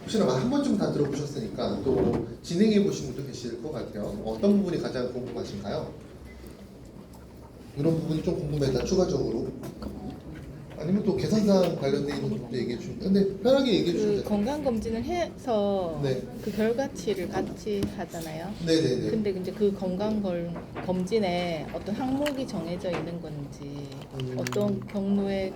혹시나 한 번쯤 다 들어보셨으니까 또 진행해 보신 분도 계실 것 같아요. 어떤 부분이 가장 궁금하신가요? 이런 부분이 좀 궁금해다 추가적으로. 아니면 또 계산상 관련된 있는 부분도 얘기해 주시면. 근데 편하게 얘기해 주시면 그 돼요. 건강 검진을 해서 네. 그 결과치를 같이 하잖아요. 네네네. 근데 이제 그 검진에 어떤 항목이 정해져 있는 건지, 어떤 경로에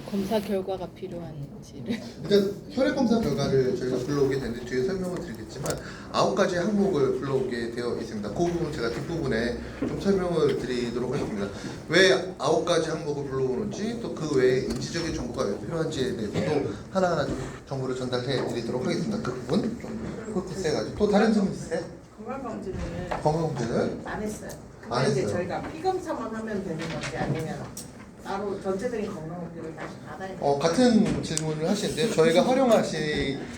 검사 결과가 필요한지를. 일단 혈액 검사 결과를 저희가 불러오게 되는데 뒤에 설명을 드리겠지만 9가지 항목을 불러오게 되어 있습니다. 그 부분 제가 뒷부분에 좀 설명을 드리도록 하겠습니다. 왜 9가지 항목을 불러오는지 또 그 외에 인지적인 정보가 왜 필요한지에 대해서도 하나하나 좀 정보를 전달해 드리도록 하겠습니다. 그 부분 좀 포커스 해가지고. 또 다른 질문 있으세요? 건강검진을 건강검진을 안 했어요. 안 근데 이제 했어요. 저희가 피검사만 하면 되는 건지 아니면 따로 전체적인 건강검진을 다시 받아야 돼요. 같은 질문을 하시는데요. 저희가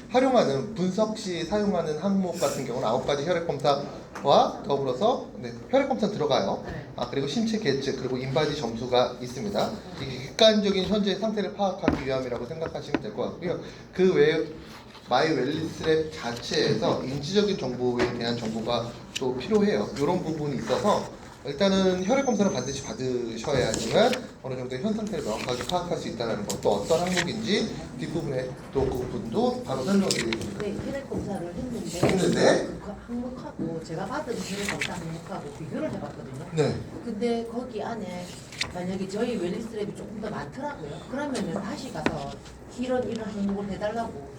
활용하는 분석 시 사용하는 항목 같은 경우는 9가지 혈액 검사와 더불어서 혈액 검사 들어가요. 네. 그리고 신체 계측 그리고 인바디 점수가 있습니다. 이게 객관적인 현재 상태를 파악하기 위함이라고 생각하시면 될 것 같고요. 그 외에 마이 웰리스랩 자체에서 인지적인 정보에 대한 정보가 또 필요해요. 이런 부분이 있어서 일단은 혈액 검사는 반드시 받으셔야지만 어느 정도 현 상태를 명확하게 파악할 수 있다는 것, 또 어떤 항목인지 뒷부분에 또 그 부분도 바로 설명드리겠습니다. 네, 혈액 검사를 했는데 했는데? 그 항목하고 제가 받은 혈액 검사 항목하고 비교를 해봤거든요. 네. 근데 거기 안에 만약에 저희 웰리스랩이 조금 더 많더라고요. 그러면은 다시 가서 이런 항목을 해달라고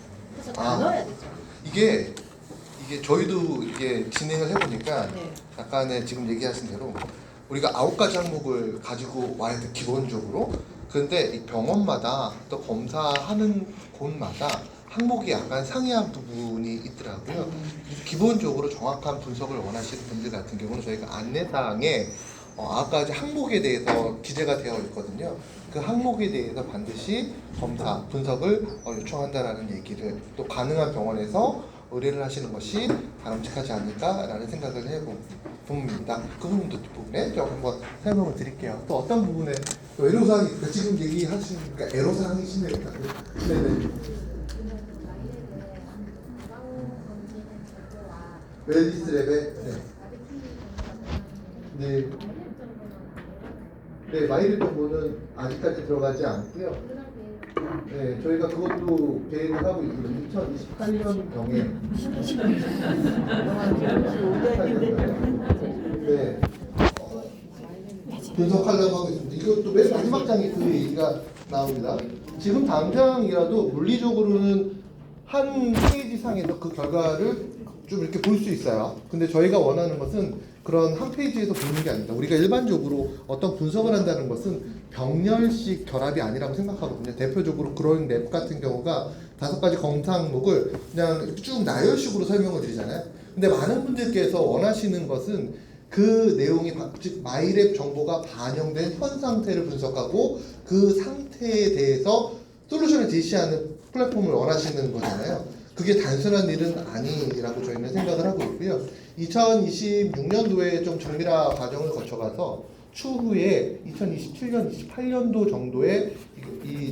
해서 다 넣어야 되죠. 이게 저희도 이게 진행을 해보니까 네. 약간의 지금 얘기하신 대로 우리가 9가지 항목을 가지고 와야 돼 기본적으로. 그런데 이 병원마다 또 검사하는 곳마다 항목이 약간 상이한 부분이 있더라고요. 그래서 기본적으로 정확한 분석을 원하시는 분들 같은 경우는 저희가 안내사항에 9가지 항목에 대해서 기재가 되어 있거든요. 그 항목에 대해서 반드시 검사, 분석을 요청한다라는 얘기를 또 가능한 병원에서 의뢰를 하시는 것이 바람직하지 않을까라는 생각을 해봅니다. 그 부분도 뒷부분에 좀 한번 설명을 드릴게요. 또 어떤 부분에 또 애로사항이 있을까? 지금 얘기하시니까 애로사항이시네요. 네네. 웰리스랩에 네. 네, 마이ル정보는 아직까지 들어가지 않고요. 네, 저희가 그것도 계획을 하고 있습니다. 2028년 경에 네, 분석하려고 하고 있습니다. 이것도 맨 마지막 장에 그 얘기가 나옵니다. 지금 당장이라도 물리적으로는 한 페이지 상에서 그 결과를 좀 이렇게 볼 수 있어요. 근데 저희가 원하는 것은 그런 한 페이지에서 보는 게 아닙니다. 우리가 일반적으로 어떤 분석을 한다는 것은 병렬식 결합이 아니라고 생각하거든요. 대표적으로 그런 랩 같은 경우가 5가지 검사 항목을 그냥 쭉 나열식으로 설명을 드리잖아요. 근데 많은 분들께서 원하시는 것은 그 내용이 즉 마이랩 정보가 반영된 현 상태를 분석하고 그 상태에 대해서 솔루션을 제시하는 플랫폼을 원하시는 거잖아요. 그게 단순한 일은 아니라고 저희는 생각을 하고 있고요. 2026년도에 좀 정밀화 과정을 거쳐가서 추후에 2027년, 28년도 정도에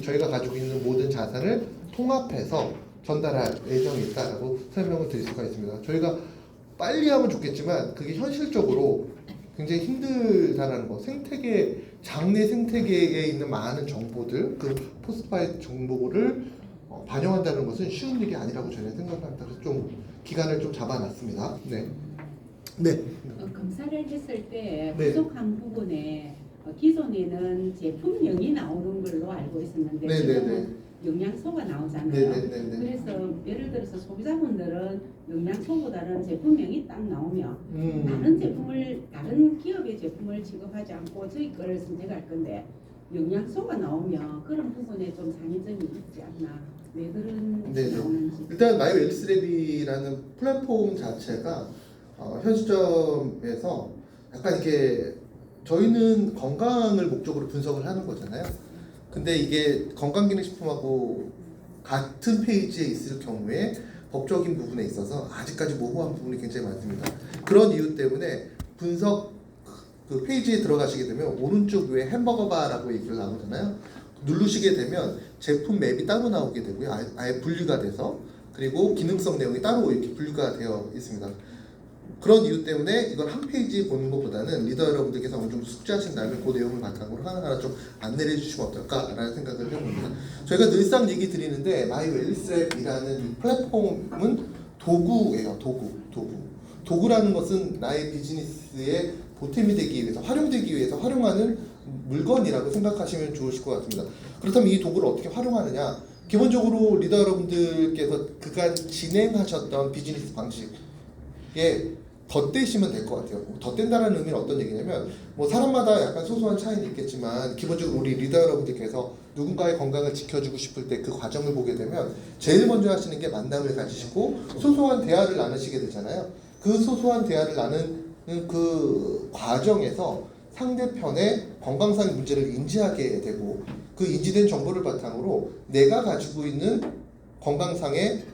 저희가 가지고 있는 모든 자산을 통합해서 전달할 예정이 있다라고 설명을 드릴 수가 있습니다. 저희가 빨리 하면 좋겠지만 그게 현실적으로 굉장히 힘들다라는 거. 장내 생태계에 있는 많은 정보들, 그 포스파이트 정보를 반영한다는 것은 쉬운 일이 아니라고 저는 생각합니다. 그래서 좀 기간을 좀 잡아놨습니다. 네. 네. 검사를 했을 때 네. 부족한 부분에 기존에는 제품명이 나오는 걸로 알고 있었는데 네, 지금은 네, 네. 영양소가 나오잖아요. 네. 그래서 예를 들어서 소비자분들은 영양소보다는 제품명이 딱 나오면 다른 기업의 제품을 취급하지 않고 저희 거를 선택할 건데 영양소가 나오면 그런 부분에 좀 상의점이 있지 않나. 왜 그런 네, 네. 나오는지. 일단 마이 웰리스랩이라는 플랫폼 자체가 현 시점에서 약간 이렇게 저희는 건강을 목적으로 분석을 하는 거잖아요. 근데 이게 건강기능식품하고 같은 페이지에 있을 경우에 법적인 부분에 있어서 아직까지 모호한 부분이 굉장히 많습니다. 그런 이유 때문에 분석 그 페이지에 들어가시게 되면 오른쪽 위에 햄버거 바라고 얘기가 나오잖아요. 누르시게 되면 제품 맵이 따로 나오게 되고요. 아예 분리가 돼서 그리고 기능성 내용이 따로 이렇게 분류가 되어 있습니다. 그런 이유 때문에 이걸 한 페이지 보는 것보다는 리더 여러분들께서 어느 정도 숙지하신 다음에 그 내용을 바탕으로 하나하나 좀 안내를 해주시면 어떨까라는 생각을 해봅니다. 저희가 늘상 얘기 드리는데 마이 웰리스랩이라는 이 플랫폼은 도구예요. 도구라는 것은 나의 비즈니스에 보탬이 되기 위해서, 활용되기 위해서 활용하는 물건이라고 생각하시면 좋으실 것 같습니다. 그렇다면 이 도구를 어떻게 활용하느냐? 기본적으로 리더 여러분들께서 그간 진행하셨던 비즈니스 방식에 덧대시면 될 것 같아요. 덧댄다는 의미는 어떤 얘기냐면 뭐 사람마다 약간 소소한 차이는 있겠지만 기본적으로 우리 리더 여러분들께서 누군가의 건강을 지켜주고 싶을 때 그 과정을 보게 되면 제일 먼저 하시는 게 만남을 가지시고 소소한 대화를 나누시게 되잖아요. 그 소소한 대화를 나누는 그 과정에서 상대편의 건강상 문제를 인지하게 되고 그 인지된 정보를 바탕으로 내가 가지고 있는 건강상의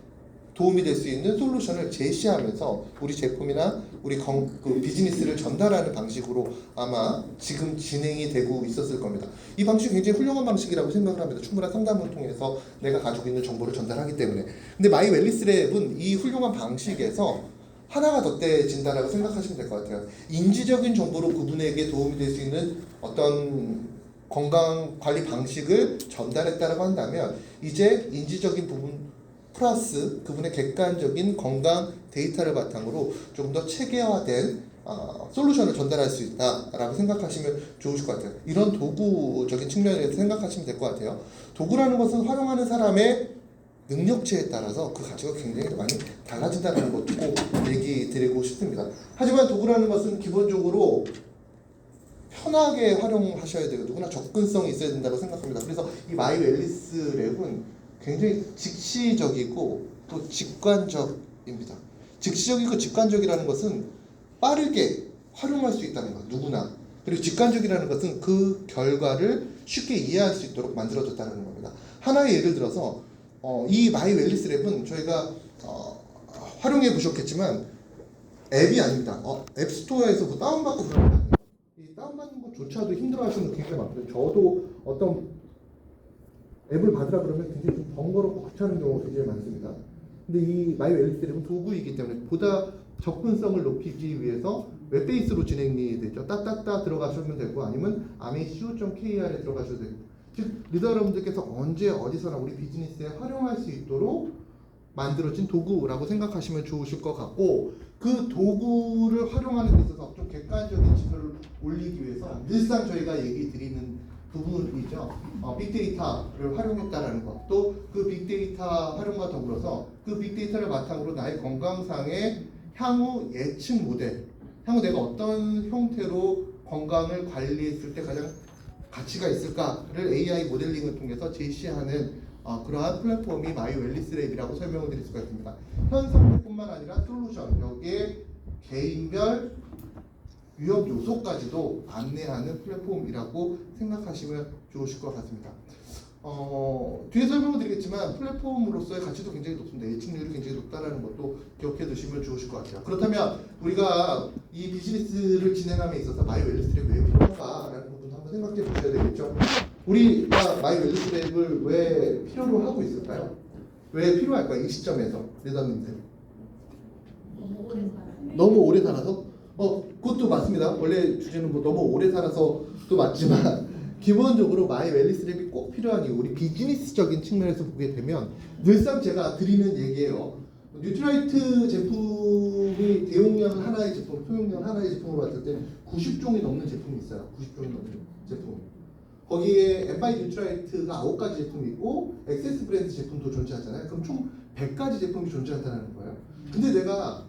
도움이 될 수 있는 솔루션을 제시하면서 우리 제품이나 우리 그 비즈니스를 전달하는 방식으로 아마 지금 진행이 되고 있었을 겁니다. 이 방식이 굉장히 훌륭한 방식이라고 생각을 합니다. 충분한 상담을 통해서 내가 가지고 있는 정보를 전달하기 때문에. 근데 마이 웰리스랩은 이 훌륭한 방식에서 하나가 덧대진다라고 생각하시면 될 것 같아요. 인지적인 정보로 그분에게 도움이 될 수 있는 어떤 건강 관리 방식을 전달했다라고 한다면 이제 인지적인 부분 플러스 그분의 객관적인 건강 데이터를 바탕으로 조금 더 체계화된 솔루션을 전달할 수 있다라고 생각하시면 좋으실 것 같아요. 이런 도구적인 측면에서 생각하시면 될 것 같아요. 도구라는 것은 활용하는 사람의 능력치에 따라서 그 가치가 굉장히 많이 달라진다는 것도 꼭 얘기 드리고 싶습니다. 하지만 도구라는 것은 기본적으로 편하게 활용하셔야 되고 누구나 접근성이 있어야 된다고 생각합니다. 그래서 이 마이 웰리스랩은 굉장히 직시적이고 또 직관적입니다. 직시적이고 직관적이라는 것은 빠르게 활용할 수 있다는 것, 누구나. 그리고 직관적이라는 것은 그 결과를 쉽게 이해할 수 있도록 만들어졌다는 겁니다. 하나의 예를 들어서 이 마이 웰리스랩은 저희가 활용해 보셨겠지만 앱이 아닙니다. 앱스토어에서 뭐 다운받고 그런 거 아니에요. 이 다운받는 것조차도 힘들어하시는 분 굉장히 많거든요. 저도 어떤 앱을 받으라 그러면 굉장히 좀 번거롭고 귀찮은 경우가 굉장히 많습니다. 근데 이 마이 웰리스랩은 도구이기 때문에 보다 접근성을 높이기 위해서 웹베이스로 진행이 되죠. 따따따 들어가시면 되고 아니면 ameco.kr에 들어가셔도 되고 즉 리더 여러분들께서 언제 어디서나 우리 비즈니스에 활용할 수 있도록 만들어진 도구라고 생각하시면 좋으실 것 같고 그 도구를 활용하는 데 있어서 좀 객관적인 지표를 올리기 위해서 늘상 저희가 얘기 드리는 부분이죠. 빅데이터를 활용했다라는 것. 또 그 빅데이터 활용과 더불어서 그 빅데이터를 바탕으로 나의 건강상의 향후 예측 모델, 향후 내가 어떤 형태로 건강을 관리했을 때 가장 가치가 있을까를 AI 모델링을 통해서 제시하는 그러한 플랫폼이 마이 웰리스랩이라고 설명을 드릴 수가 있습니다. 현 상태뿐만 아니라 솔루션, 여기에 개인별 위험 요소까지도 안내하는 플랫폼이라고 생각하시면 좋으실 것 같습니다. 뒤에 설명을 드리겠지만 플랫폼으로서의 가치도 굉장히 높습니다. 예측률이 굉장히 높다는 것도 기억해 두시면 좋으실 것 같아요. 그렇다면 우리가 이 비즈니스를 진행함에 있어서 마이 웰리스랩이 왜 필요한가라는 부분도 한번 생각해 보셔야 되겠죠. 우리가 마이 웰리스랩을 왜 필요로 하고 있을까요? 왜 필요할까요? 이 시점에서 리더님들 너무 오래 살아서? 그것도 맞습니다. 원래 주제는 뭐 너무 오래 살아서도 맞지만 기본적으로 마이 웰리스랩이 꼭 필요한 이유, 우리 비즈니스적인 측면에서 보게 되면 늘상 제가 드리는 얘기예요. 뉴트라이트 제품이 대용량 하나의 제품, 소용량 하나의 제품으로 봤을 때 90종이 넘는 제품이 있어요. 90종이 넘는 제품. 거기에 엠바이 뉴트라이트가 9가지 제품이 있고 엑세스 브랜드 제품도 존재하잖아요. 그럼 총 100가지 제품이 존재한다는 거예요. 근데 내가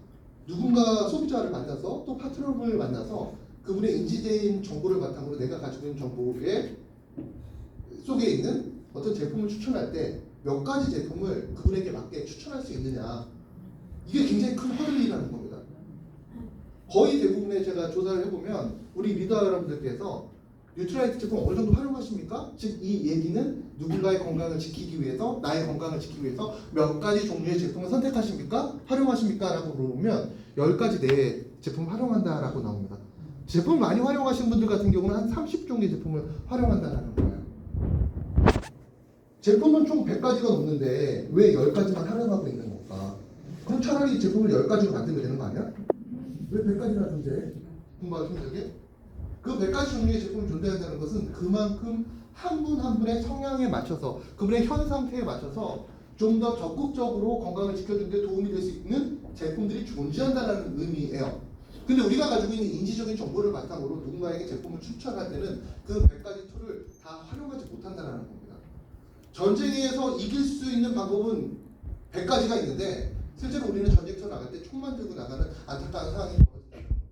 누군가 소비자를 만나서 또 파트너를 만나서 그분의 인지된 정보를 바탕으로 내가 가지고 있는 정보에 속에 있는 어떤 제품을 추천할 때 몇 가지 제품을 그분에게 맞게 추천할 수 있느냐, 이게 굉장히 큰 허들이라는 겁니다. 거의 대부분의 제가 조사를 해보면 우리 리더 여러분들께서 뉴트라이트 제품 어느 정도 활용하십니까? 즉 이 얘기는 누군가의 건강을 지키기 위해서, 나의 건강을 지키기 위해서 몇 가지 종류의 제품을 선택하십니까? 활용하십니까? 라고 물어보면 10가지 내의 제품 활용한다라고 나옵니다. 제품 많이 활용하시는 분들 같은 경우는 한 30종의 제품을 활용한다는 거예요. 제품은 총 100가지가 넘는데 왜 10가지만 활용하고 있는 그럼 차라리 제품을 10가지로 만들면 되는 거 아니야? 왜 100가지나 존재해? 공부하기 힘들게? 그 100가지 종류의 제품이 존재한다는 것은 그만큼 한 분 한 분의 성향에 맞춰서 그분의 현 상태에 맞춰서 좀 더 적극적으로 건강을 지켜주는 데 도움이 될 수 있는 제품들이 존재한다는 의미예요. 근데 우리가 가지고 있는 인지적인 정보를 바탕으로 누군가에게 제품을 추천할 때는 그 100가지 툴을 다 활용하지 못한다는 겁니다. 전쟁에서 이길 수 있는 방법은 100가지가 있는데 실제로 우리는 전쟁터 나갈 때 총만 들고 나가는 안타까운 상황이 벌어진다는 겁니다.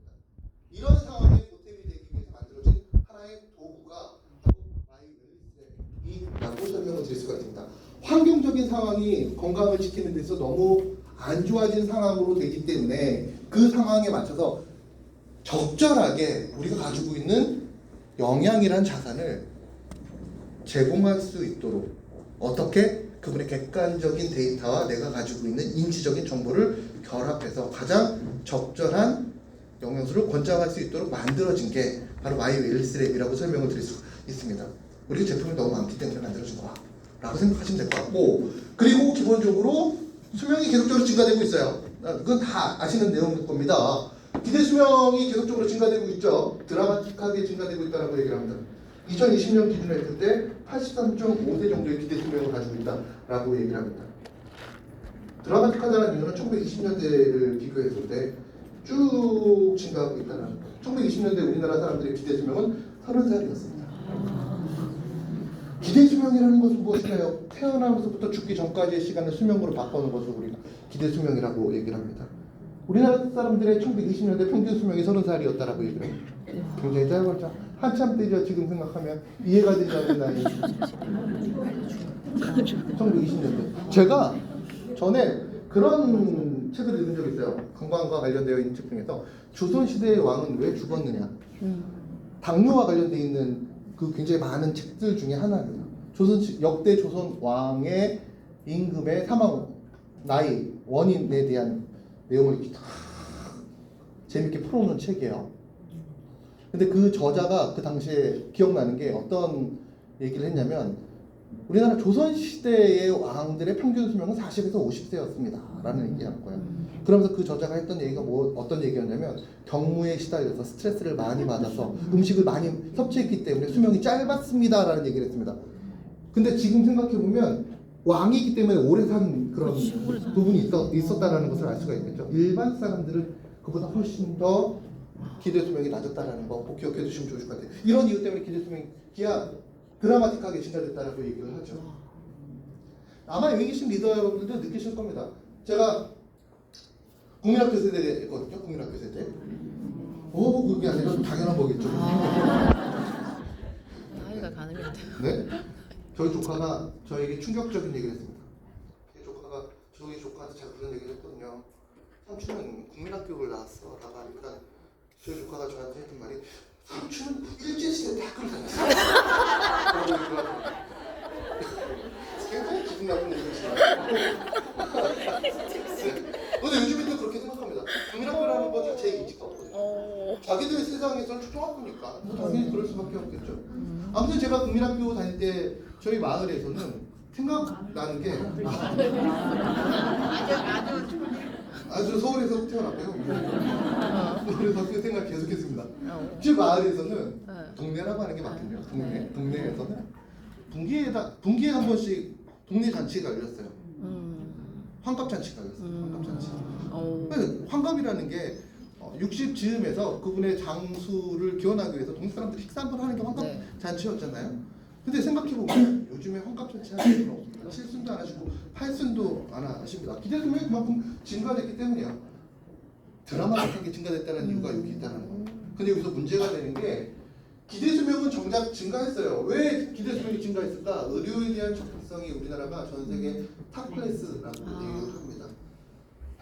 이런 상황에 보탬이 되기 위해서 만들어진 하나의 도구가 바로 마이웰리스라고 설명을 드릴 수가 있습니다. 환경적인 상황이 건강을 지키는 데서 너무 안 좋아진 상황으로 되기 때문에 그 상황에 맞춰서 적절하게 우리가 가지고 있는 영양이란 자산을 제공할 수 있도록 어떻게 그분의 객관적인 데이터와 내가 가지고 있는 인지적인 정보를 결합해서 가장 적절한 영양소를 권장할 수 있도록 만들어진 게 바로 마이웰리스랩이라고 설명을 드릴 수 있습니다. 우리 제품이 너무 많기 때문에 만들어진 거야 라고 생각하시면 될 것 같고, 그리고 기본적으로 수명이 계속적으로 증가되고 있어요. 그건 다 아시는 내용일 겁니다. 기대 수명이 계속적으로 증가되고 있죠. 드라마틱하게 증가되고 있다고 얘기를 합니다. 2020년 기준으로 했을 때 83.5세 정도의 기대 수명을 가지고 있다라고 얘기를 합니다. 드라마틱하다는 이유는 1920년대를 비교했을 때 쭉 증가하고 있다는 겁니다. 1920년대 우리나라 사람들의 기대 수명은 30살이었습니다. 기대 수명이라는 것은 무엇일까요? 태어나면서부터 죽기 전까지의 시간을 수명으로 바꾸는 것을 우리가 기대 수명이라고 얘기를 합니다. 우리나라 사람들의 1920년대 평균 수명이 30살이었다라고 얘기를 해요. 굉장히 짧았죠. 한참 때죠. 지금 생각하면 이해가 되지 않는 나이. 1920년대. 제가 전에 그런 책을 읽은 적이 있어요. 건강과 관련되어 있는 책 중에서 조선시대의 왕은 왜 죽었느냐. 당뇨와 관련되어 있는 그 굉장히 많은 책들 중에 하나입니다. 역대 조선 왕의 임금의 사망 나이 원인에 대한 내용을 이렇게 다 재밌게 풀어놓은 책이에요. 근데 그 저자가 그 당시에 기억나는 게 어떤 얘기를 했냐면 우리나라 조선시대의 왕들의 평균 수명은 40에서 50세였습니다 라는 얘기하는 거예요. 그러면서 그 저자가 했던 얘기가 어떤 얘기였냐면 경무에 시달려서 스트레스를 많이 받아서 음식을 많이 섭취했기 때문에 수명이 짧았습니다 라는 얘기를 했습니다. 근데 지금 생각해보면 왕이기 때문에 오래 산 그런 부분이 있었다는 것을 알 수가 있겠죠. 일반 사람들은 그보다 훨씬 더 기대 수명이 낮았다는 거 꼭 기억해 두시면 좋을 것 같아요. 이런 이유 때문에 기대 수명이 드라마틱하게 증가됐다고 얘기를 하죠. 아마 여기 계신 리더 여러분들도 느끼실 겁니다. 제가 국민학교 세대거든요. 국민학교 세대. 그게 아니라 좀 당연한 거겠죠. 나이가 가늠이 안 돼요. 네? 저희 조카가 저에게 충격적인 얘기를 했습니다. 저희 조카한테 제가 그런 얘기를 했거든요. 삼촌은 국민학교를 나왔어. 라고 하니까 저희 조카가 저한테 했던 말이 삼촌은 일제시대 대학교를 다녔어. 라고 얘기를 하더라고요. 굉장히 기분 나쁜 얘기였어요. 근데 요즘에도 그렇게 생각합니다. 국민학교라는 거 자체에 인지가 없거든요. 자기들 세상에서는 초등학교니까 당연히 그럴 수밖에 없겠죠. 아무튼 제가 국민학교 다닐 때 저희 마을에서는 생각나는 게 아주 서울에서 태어났고요. 서울에서 그 생각 계속했습니다. 제 마을에서는 동네라고 하는 게 맞군요. 동네에서는 분기에 한 번씩 동네 잔치가 열렸어요. 환갑 잔치가 열렸어요. 환갑 잔치. 환갑이라는 게 60 즈음에서 그분의 장수를 기원하기 위해서 동네 사람들이 식사 한번 하는 게 환갑 잔치였잖아요. 근데 생각해보면 요즘에 환갑 잔치 하는 분은 없습니다. 7순도 안 하시고 8순도 안 하십니다. 기대 수명이 그만큼 증가됐기 때문이에요. 드라마틱하게 증가됐다는 이유가 여기 있다는 거예요. 근데 여기서 문제가 되는 게 기대 수명은 정작 증가했어요. 왜 기대 수명이 증가했을까? 의료에 대한 접근성이 우리나라가 전 세계 탑 클래스라고 얘기를 합니다.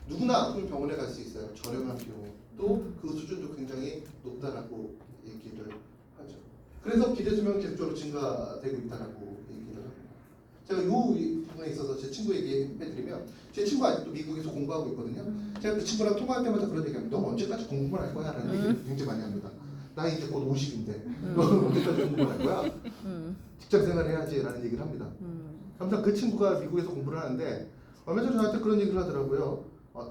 누구나 아프면 병원에 갈 수 있어요. 저렴한 비용. 또 그 수준도 굉장히 높다라고 얘기를 하죠. 그래서 기대 수명이 계속적으로 증가되고 있다라고 얘기를 합니다. 제가 이 부분에 있어서 제 친구 얘기해드리면 제 친구가 아직도 미국에서 공부하고 있거든요. 제가 그 친구랑 통화할 때마다 그런 얘기합니다. 너 언제까지 공부만 할 거야? 라는 얘기를 굉장히 많이 합니다. 나 이제 곧 50인데 너는 언제까지 공부만 할 거야? 직장 생활 해야지 라는 얘기를 합니다. 아무튼 그 친구가 미국에서 공부를 하는데 얼마 전에 저한테 그런 얘기를 하더라고요.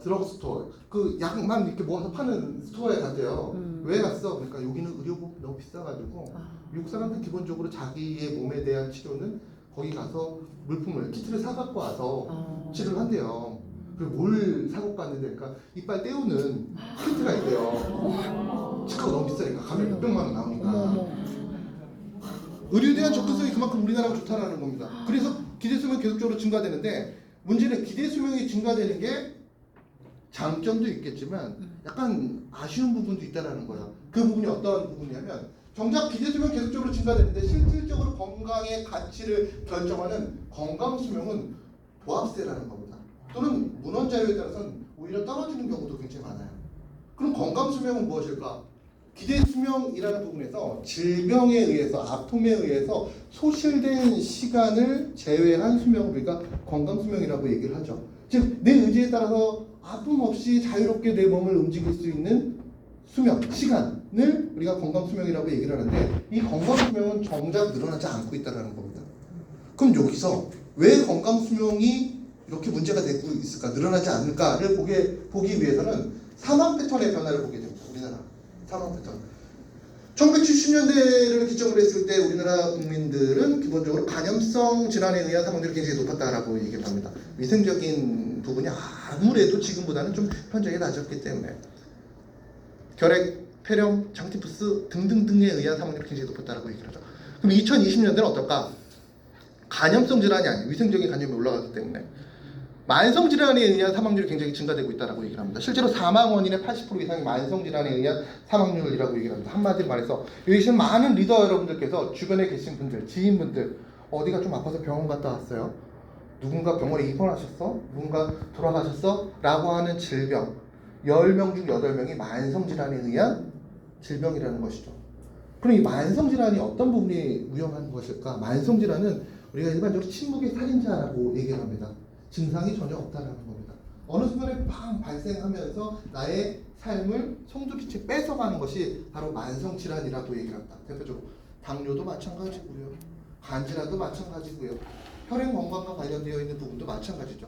드럭스토어 그 약만 이렇게 모아서 파는 스토어에 갔대요. 왜 갔어? 그러니까 여기는 의료보험이 너무 비싸가지고 미국 사람들은 기본적으로 자기의 몸에 대한 치료는 거기 가서 물품을 키트를 사갖고 와서 치료를 한대요. 그리고 뭘 사갖고 갔는데 그러니까 이빨 떼우는 키트가 있대요. 치과가 너무 비싸니까 가면 600만 원 나오니까. 의료에 대한 접근성이 그만큼 우리나라가 좋다라는 겁니다. 그래서 기대 수명 계속적으로 증가되는데 문제는 기대 수명이 증가되는 게 장점도 있겠지만 약간 아쉬운 부분도 있다라는 거예요. 그 부분이 어떤 부분이냐면 정작 기대 수명 계속적으로 증가되는데 실질적으로 건강의 가치를 결정하는 건강 수명은 보합세라는 겁니다. 또는 문헌자료에 따라서는 오히려 떨어지는 경우도 굉장히 많아요. 그럼 건강 수명은 무엇일까? 기대 수명이라는 부분에서 질병에 의해서 아픔에 의해서 소실된 시간을 제외한 수명을 우리가 건강 수명이라고 얘기를 하죠. 즉 내 의지에 따라서 아픔 없이 자유롭게 내 몸을 움직일 수 있는 수명, 시간을 우리가 건강 수명이라고 얘기를 하는데 이 건강 수명은 정작 늘어나지 않고 있다는 겁니다. 그럼 여기서 왜 건강 수명이 이렇게 문제가 되고 있을까, 늘어나지 않을까를 보기 위해서는 사망 패턴의 변화를 보게 됩니다. 우리나라 사망 패턴. 1970년대를 기점으로 했을 때 우리나라 국민들은 기본적으로 간염성 질환에 의한 사망률이 굉장히 높았다라고 얘기를 합니다. 위생적인 부분이 아무래도 지금보다는 좀 현저하게 낮았기 때문에 결핵, 폐렴, 장티푸스 등등등에 의한 사망률이 굉장히 높았다라고 얘기를 하죠. 그럼 2020년대는 어떨까? 간염성 질환이 아닌 위생적인 간염이 올라가기 때문에 만성 질환에 의한 사망률이 굉장히 증가되고 있다라고 얘기를 합니다. 실제로 사망 원인의 80% 이상이 만성 질환에 의한 사망률이라고 얘기를 합니다. 한마디로 말해서 여기 계신 많은 리더 여러분들께서 주변에 계신 분들, 지인분들 어디가 좀 아파서 병원 갔다 왔어요? 누군가 병원에 입원하셨어? 누군가 돌아가셨어? 라고 하는 질병 10명 중 8명이 만성 질환에 의한 질병이라는 것이죠. 그럼 이 만성 질환이 어떤 부분이 위험한 것일까? 만성 질환은 우리가 일반적으로 침묵의 살인자라고 얘기를 합니다. 증상이 전혀 없다라는 겁니다. 어느 순간에 팡 발생하면서 나의 삶을 송두리째 뺏어가는 것이 바로 만성 질환이라고 얘기를 합니다. 대표적으로 당뇨도 마찬가지고요, 간질환도 마찬가지고요, 혈액 건강과 관련되어 있는 부분도 마찬가지죠.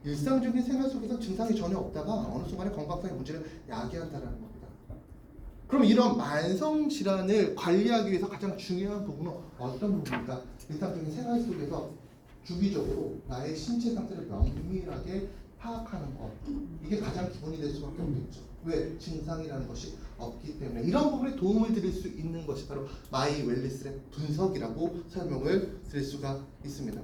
일상적인 생활 속에서 증상이 전혀 없다가 어느 순간에 건강상의 문제를 야기한다는 겁니다. 그럼 이런 만성 질환을 관리하기 위해서 가장 중요한 부분은 어떤 부분인가? 일상적인 생활 속에서 주기적으로 나의 신체 상태를 면밀하게 파악하는 것, 이게 가장 기본이 될 수밖에 없겠죠. 왜? 증상이라는 것이 없기 때문에. 이런 부분에 도움을 드릴 수 있는 것이 바로 마이 웰리스의 분석이라고 설명을 드릴 수가 있습니다.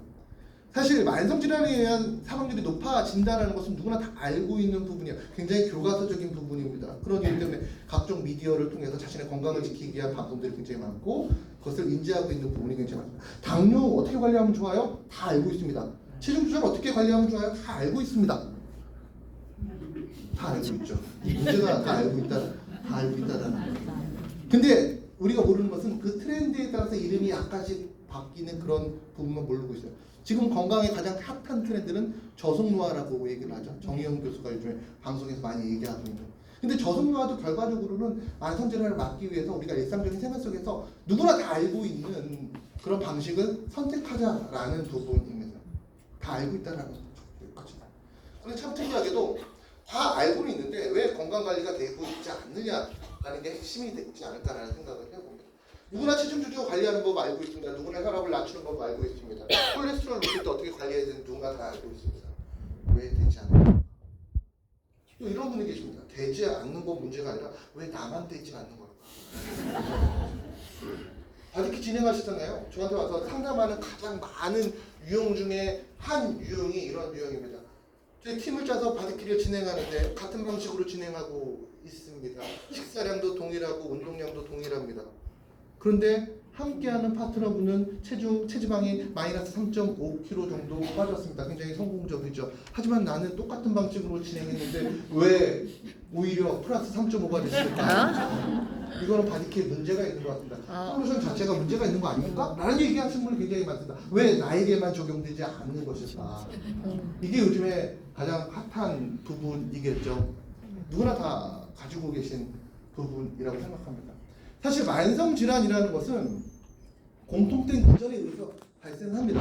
사실 만성질환에 의한 사망률이 높아진다는 것은 누구나 다 알고 있는 부분이에요. 굉장히 교과서적인 부분입니다. 그런 이유 때문에 각종 미디어를 통해서 자신의 건강을 지키기 위한 방법들이 굉장히 많고 그것을 인지하고 있는 부분이 굉장히 많습니다. 당뇨 어떻게 관리하면 좋아요? 다 알고 있습니다. 체중 조절 어떻게 관리하면 좋아요? 다 알고 있습니다. 다 알고 있죠. 문제가 다 알고 있다. 다 알고 있다라는 거예요. 근데 우리가 모르는 것은 그 트렌드에 따라서 이름이 약간씩 바뀌는 그런 부분만 모르고 있어요. 지금 건강의 가장 핫한 트렌드는 저속노화라고 얘기를 하죠. 정의용 교수가 요즘에 방송에서 많이 얘기하고 있는. 근데 저속노화도 결과적으로는 만성질환을 막기 위해서 우리가 일상적인 생활 속에서 누구나 다 알고 있는 그런 방식을 선택하자라는 부분입니다. 다 알고 있다라는 거죠. 그런데 참 특이하게도 다 알고는 있는데 왜 건강관리가 되고 있지 않느냐라는 게 핵심이 되지 않을까라는 생각을 해봅니다. 누구나 체중 조절 관리하는 법 알고 있습니다. 누구나 혈압을 낮추는 법 알고 있습니다. 콜레스테롤 높일 때 어떻게 관리해야 되는지 누군가 다 알고 있습니다. 왜 되지 않을까? 또 이런 분이 계십니다. 되지 않는 건 문제가 아니라 왜 나만 되지 않는 걸까? 바디키 진행하시잖아요. 저한테 와서 상담하는 가장 많은 유형 중에 한 유형이 이런 유형입니다. 저희 팀을 짜서 바디키를 진행하는데 같은 방식으로 진행하고 있습니다. 식사량도 동일하고 운동량도 동일합니다. 그런데 함께하는 파트너분은 체지방이 마이너스 3.5kg 정도 빠졌습니다. 굉장히 성공적이죠. 하지만 나는 똑같은 방식으로 진행했는데 왜 오히려 플러스 3.5가 됐을까? 이거는 바디키에 문제가 있는 것 같습니다. 솔루션 자체가 문제가 있는 거 아닙니까? 라는 얘기하시는 분이 굉장히 많습니다. 왜 나에게만 적용되지 않는 것일까? 이게 요즘에 가장 핫한 부분이겠죠. 누구나 다 가지고 계신 부분이라고 생각합니다. 사실 만성질환이라는 것은 공통된 기전에 의해서 발생합니다.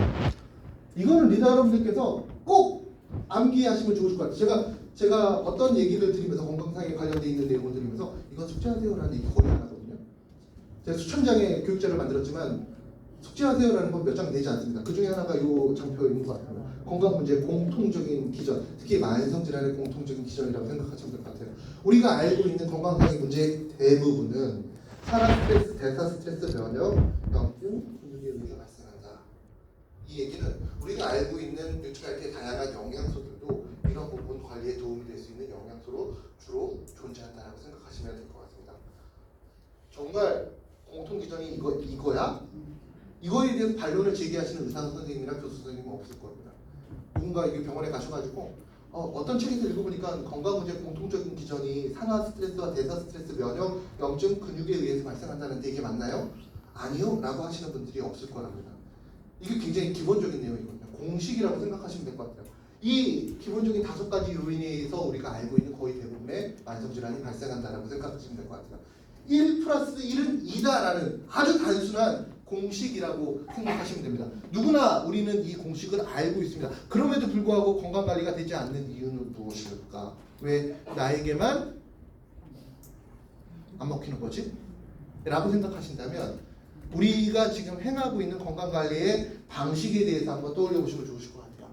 이거는 리더 여러분들께서 꼭 암기하시면 좋으실 것 같아요. 제가 제가 어떤 얘기를 드리면서 건강상에 관련돼 있는 내용을 드리면서 이건 숙제하세요라는 얘기 거의 안 하거든요. 제가 수천 장의 교육자를 만들었지만 숙제하세요라는 건 몇 장 되지 않습니다. 그 중에 하나가 이 장표인 것 같아요. 건강 문제의 공통적인 기전, 특히 만성질환의 공통적인 기전이라고 생각하시면 될 것 같아요. 우리가 알고 있는 건강상의 문제의 대부분은 산화 스트레스, 대사 스트레스, 면역, 염증, 근육에 의해 발생한다. 이 얘기는 우리가 알고 있는 뉴트랄의 다양한 영양소들도 이런 부분 관리에 도움이 될 수 있는 영양소로 주로 존재한다라고 생각하시면 될 것 같습니다. 정말 공통 기전이 이거야? 이거에 대해서 반론을 제기하시는 의사 선생님이나 교수 선생님은 없을 겁니다. 누군가 이게 병원에 가셔가지고 어떤 책에서 읽어보니까 건강 문제 공통적인 기전이 산화 스트레스와 대사 스트레스, 면역, 염증, 근육에 의해서 발생한다는데 이게 맞나요? 아니요 라고 하시는 분들이 없을 거랍니다. 이게 굉장히 기본적인 내용이거든요. 공식이라고 생각하시면 될 것 같아요. 이 기본적인 5가지 요인에 의해서 우리가 알고 있는 거의 대부분의 만성질환이 발생한다라고 생각하시면 될 것 같아요. 1 플러스 1은 2다라는 아주 단순한 공식이라고 생각하시면 됩니다. 누구나 우리는 이 공식을 알고 있습니다. 그럼에도 불구하고 건강관리가 되지 않는 이유는 무엇일까? 왜 나에게만 안 먹히는 거지? 라고 생각하신다면 우리가 지금 행하고 있는 건강관리의 방식에 대해서 한번 떠올려 보시면 좋으실 것 같아요.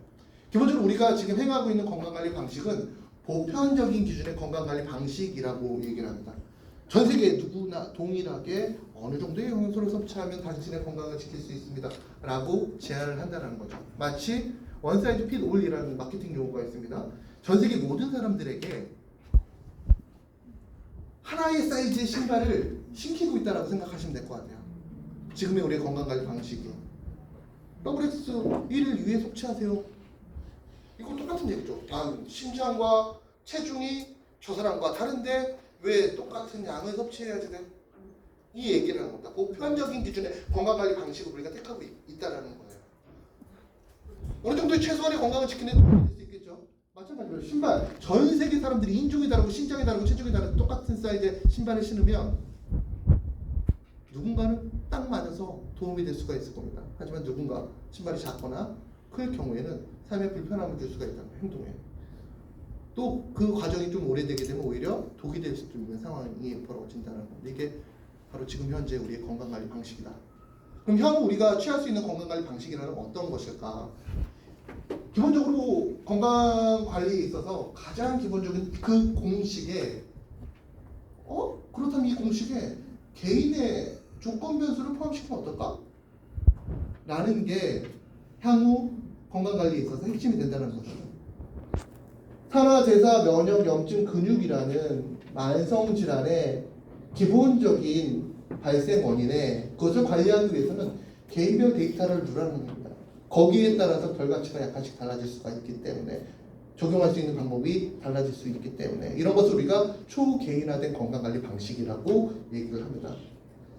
기본적으로 우리가 지금 행하고 있는 건강관리 방식은 보편적인 기준의 건강관리 방식이라고 얘기를 합니다. 전 세계 누구나 동일하게 어느 정도의 영양소를 섭취하면 당신의 건강을 지킬 수 있습니다 라고 제안을 한다는 거죠. 마치 원 사이즈 핏 올이라는 마케팅 용어가 있습니다. 전 세계 모든 사람들에게 하나의 사이즈의 신발을 신기고 있다고 생각하시면 될 것 같아요. 지금의 우리의 건강관리 방식이 WX 1을 위해 섭취하세요. 이거 똑같은 얘기죠. 단 신장과 체중이 저 사람과 다른데 왜 똑같은 양을 섭취해야지 돼? 이 얘기를 하는 겁니다. 보편적인 기준의 건강관리 방식을 우리가 택하고 있다는 거예요. 어느 정도의 최소한의 건강을 지키는 데 도움이 될 수 있겠죠. 마찬가지로 신발, 전 세계 사람들이 인종이 다르고 신장이 다르고 체중이 다르고 똑같은 사이즈의 신발을 신으면 누군가는 딱 맞아서 도움이 될 수가 있을 겁니다. 하지만 누군가 신발이 작거나 클 경우에는 삶에 불편함을 줄 수가 있다는 행동에 또 그 과정이 좀 오래되게 되면 오히려 독이 될 수도 있는 상황이 벌어진다는 건데 이게 바로 지금 현재 우리의 건강관리 방식이다. 그럼 향후 우리가 취할 수 있는 건강관리 방식이라는 어떤 것일까? 기본적으로 건강관리에 있어서 가장 기본적인 그 공식에 그렇다면 이 공식에 개인의 조건 변수를 포함시키면 어떨까? 라는 게 향후 건강관리에 있어서 핵심이 된다는 거죠. 산화, 대사, 면역, 염증, 근육이라는 만성질환의 기본적인 발생 원인에 그것을 관리하기 위해서는 개인별 데이터를 누라는 겁니다. 거기에 따라서 결과치가 약간씩 달라질 수가 있기 때문에 적용할 수 있는 방법이 달라질 수 있기 때문에 이런 것을 우리가 초개인화된 건강관리 방식이라고 얘기를 합니다.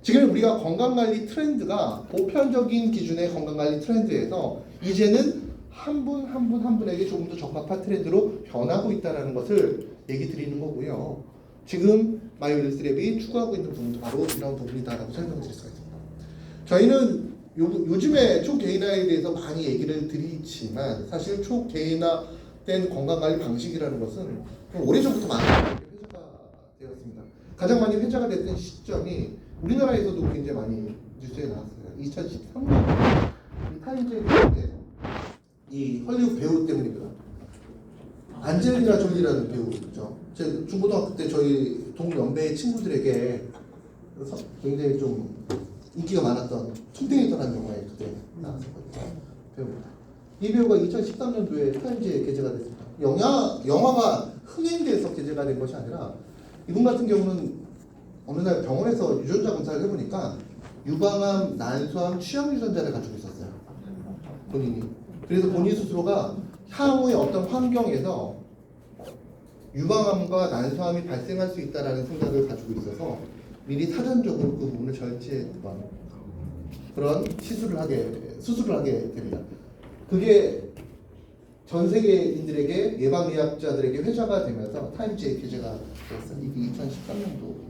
지금 우리가 건강관리 트렌드가 보편적인 기준의 건강관리 트렌드에서 이제는 한 분 한 분에게 조금 더 적합한 트렌드로 변하고 있다는 것을 얘기 드리는 거고요. 지금 마이웰리스랩이 추구하고 있는 부분도 바로 이런 부분이다라고 설명드릴 수가 있습니다. 저희는 요즘에 초개인화에 대해서 많이 얘기를 드리지만 사실 초개인화된 건강관리 방식이라는 것은 좀 오래전부터 많이 회자가 되었습니다. 가장 많이 회자가 됐던 시점이 우리나라에서도 굉장히 많이 뉴스에 나왔어요. 2013년 타임즈에 이 헐리우드 배우 때문입니다. 안젤리나 졸리라는 배우죠. 제 중고등학교 때 저희 동년배 친구들에게 굉장히 좀 인기가 많았던 툼데이터라는 영화에 그때 나왔었거든요. 배우입니다. 이 배우가 2013년도에 타임즈에 게재가 됐습니다. 영화가 흥행돼서 게재가 된 것이 아니라 이분 같은 경우는 어느 날 병원에서 유전자 검사를 해보니까 유방암, 난소암, 취약 유전자를 가지고 있었어요. 본인이. 그래서 본인 스스로가 향후의 어떤 환경에서 유방암과 난소암이 발생할 수 있다는 생각을 가지고 있어서 미리 사전적으로 그 부분을 절제했던 그런 수술을 하게 됩니다. 그게 전 세계인들에게 예방의학자들에게 회자가 되면서 타임즈에 게재가 되었어요. 이게 2013년도입니다.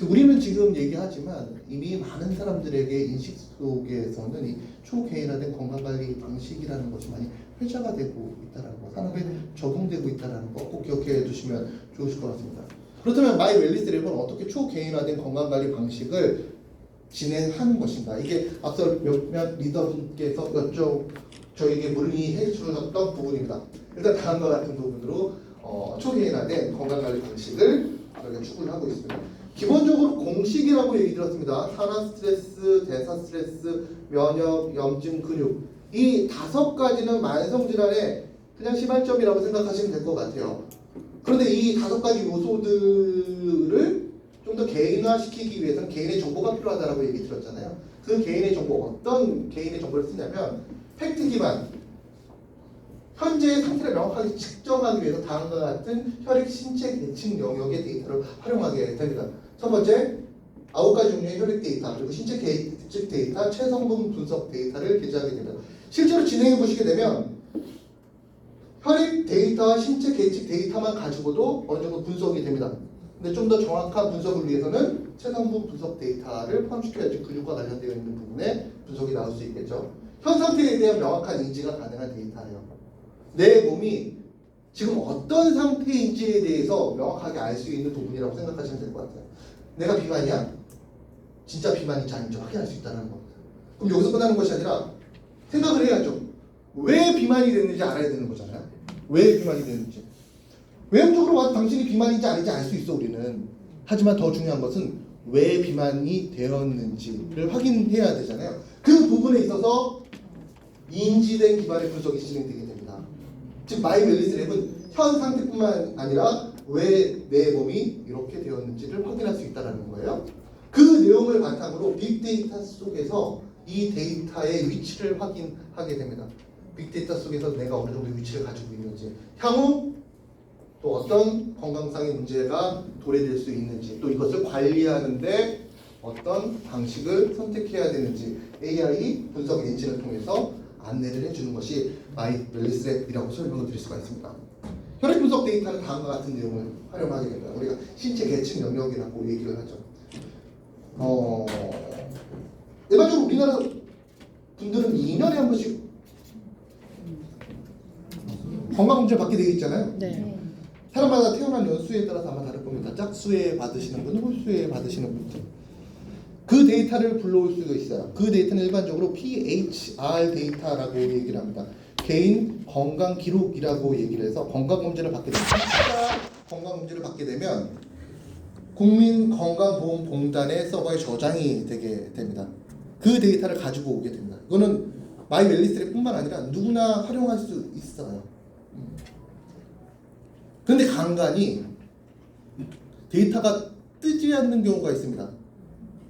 우리는 지금 얘기하지만 이미 많은 사람들에게 인식 속에서는 이 초개인화된 건강관리 방식이라는 것이 많이 회자가 되고 있다는 거, 산업에 적용되고 있다는 거 꼭 기억해 두시면 좋으실 것 같습니다. 그렇다면 마이 웰니스 랩은 어떻게 초개인화된 건강관리 방식을 진행하는 것인가? 이게 앞서 몇몇 리더분께서 저에게 문의해 주셨던 부분입니다. 일단 다음과 같은 부분으로 초개인화된 건강관리 방식을 저희가 추구를 하고 있습니다. 기본적으로 공식이라고 얘기 들었습니다. 산화 스트레스, 대사 스트레스, 면역, 염증, 근육 이 5가지는 만성질환의 그냥 시발점이라고 생각하시면 될 것 같아요. 그런데 이 5가지 요소들을 좀 더 개인화시키기 위해서는 개인의 정보가 필요하다라고 얘기 들었잖아요. 그 개인의 정보, 어떤 개인의 정보를 쓰냐면 팩트 기반, 현재의 상태를 명확하게 측정하기 위해서 다음과 같은 혈액 신체 계층 영역의 데이터를 활용하게 됩니다. 첫 번째, 9가지 종류의 혈액 데이터, 그리고 신체 계측 데이터, 체성분 분석 데이터를 게재하게 됩니다. 실제로 진행해 보시게 되면 혈액 데이터와 신체 계측 데이터만 가지고도 어느 정도 분석이 됩니다. 근데 좀 더 정확한 분석을 위해서는 체성분 분석 데이터를 포함시켜야지 근육과 관련되어 있는 부분에 분석이 나올 수 있겠죠. 현 상태에 대한 명확한 인지가 가능한 데이터예요. 내 몸이 지금 어떤 상태인지에 대해서 명확하게 알 수 있는 부분이라고 생각하시면 될 것 같아요. 내가 비만이야? 진짜 비만인지 아닌지 확인할 수 있다는 겁니다. 그럼 여기서 끝나는 것이 아니라 생각을 해야죠. 왜 비만이 됐는지 알아야 되는 거잖아요. 왜 비만이 됐는지. 외형적으로 와서 당신이 비만인지 아닌지 알 수 있어 우리는. 하지만 더 중요한 것은 왜 비만이 되었는지를 확인해야 되잖아요. 그 부분에 있어서 인지된 기반의 분석이 진행되게 됩니다. 즉 마이 웰니스 랩은 현 상태뿐만 아니라 왜 내 몸이 이렇게 되었는지를 확인할 수 있다는 거예요. 그 내용을 바탕으로 빅데이터 속에서 이 데이터의 위치를 확인하게 됩니다. 빅데이터 속에서 내가 어느 정도 위치를 가지고 있는지, 향후 또 어떤 건강상의 문제가 도래될 수 있는지, 또 이것을 관리하는데 어떤 방식을 선택해야 되는지 AI 분석 엔진을 통해서 안내를 해주는 것이 마이 웰니스 랩이라고 설명을 드릴 수가 있습니다. 혈액 분석 데이터는 다음과 같은 내용을 활용하게 됩니다. 우리가 신체 계층 영역이라고 얘기를 하죠. 일반적으로 우리나라 분들은 2년에 한 번씩 건강검진을 받게 되어 있잖아요. 네. 사람마다 태어난 연수에 따라서 아마 다를 겁니다. 짝수에 받으시는 분, 홀수에 받으시는 분들. 그 데이터를 불러올 수가 있어요. 그 데이터는 일반적으로 PHR 데이터라고 얘기를 합니다. 개인 건강 기록이라고 얘기를 해서 건강검진을 받게 되면 건강검진을 받게 되면 국민건강보험공단의 서버에 저장이 되게 됩니다. 그 데이터를 가지고 오게 됩니다. 이거는 마이 웰니스 랩뿐만 아니라 누구나 활용할 수 있어요. 근데 간간이 데이터가 뜨지 않는 경우가 있습니다.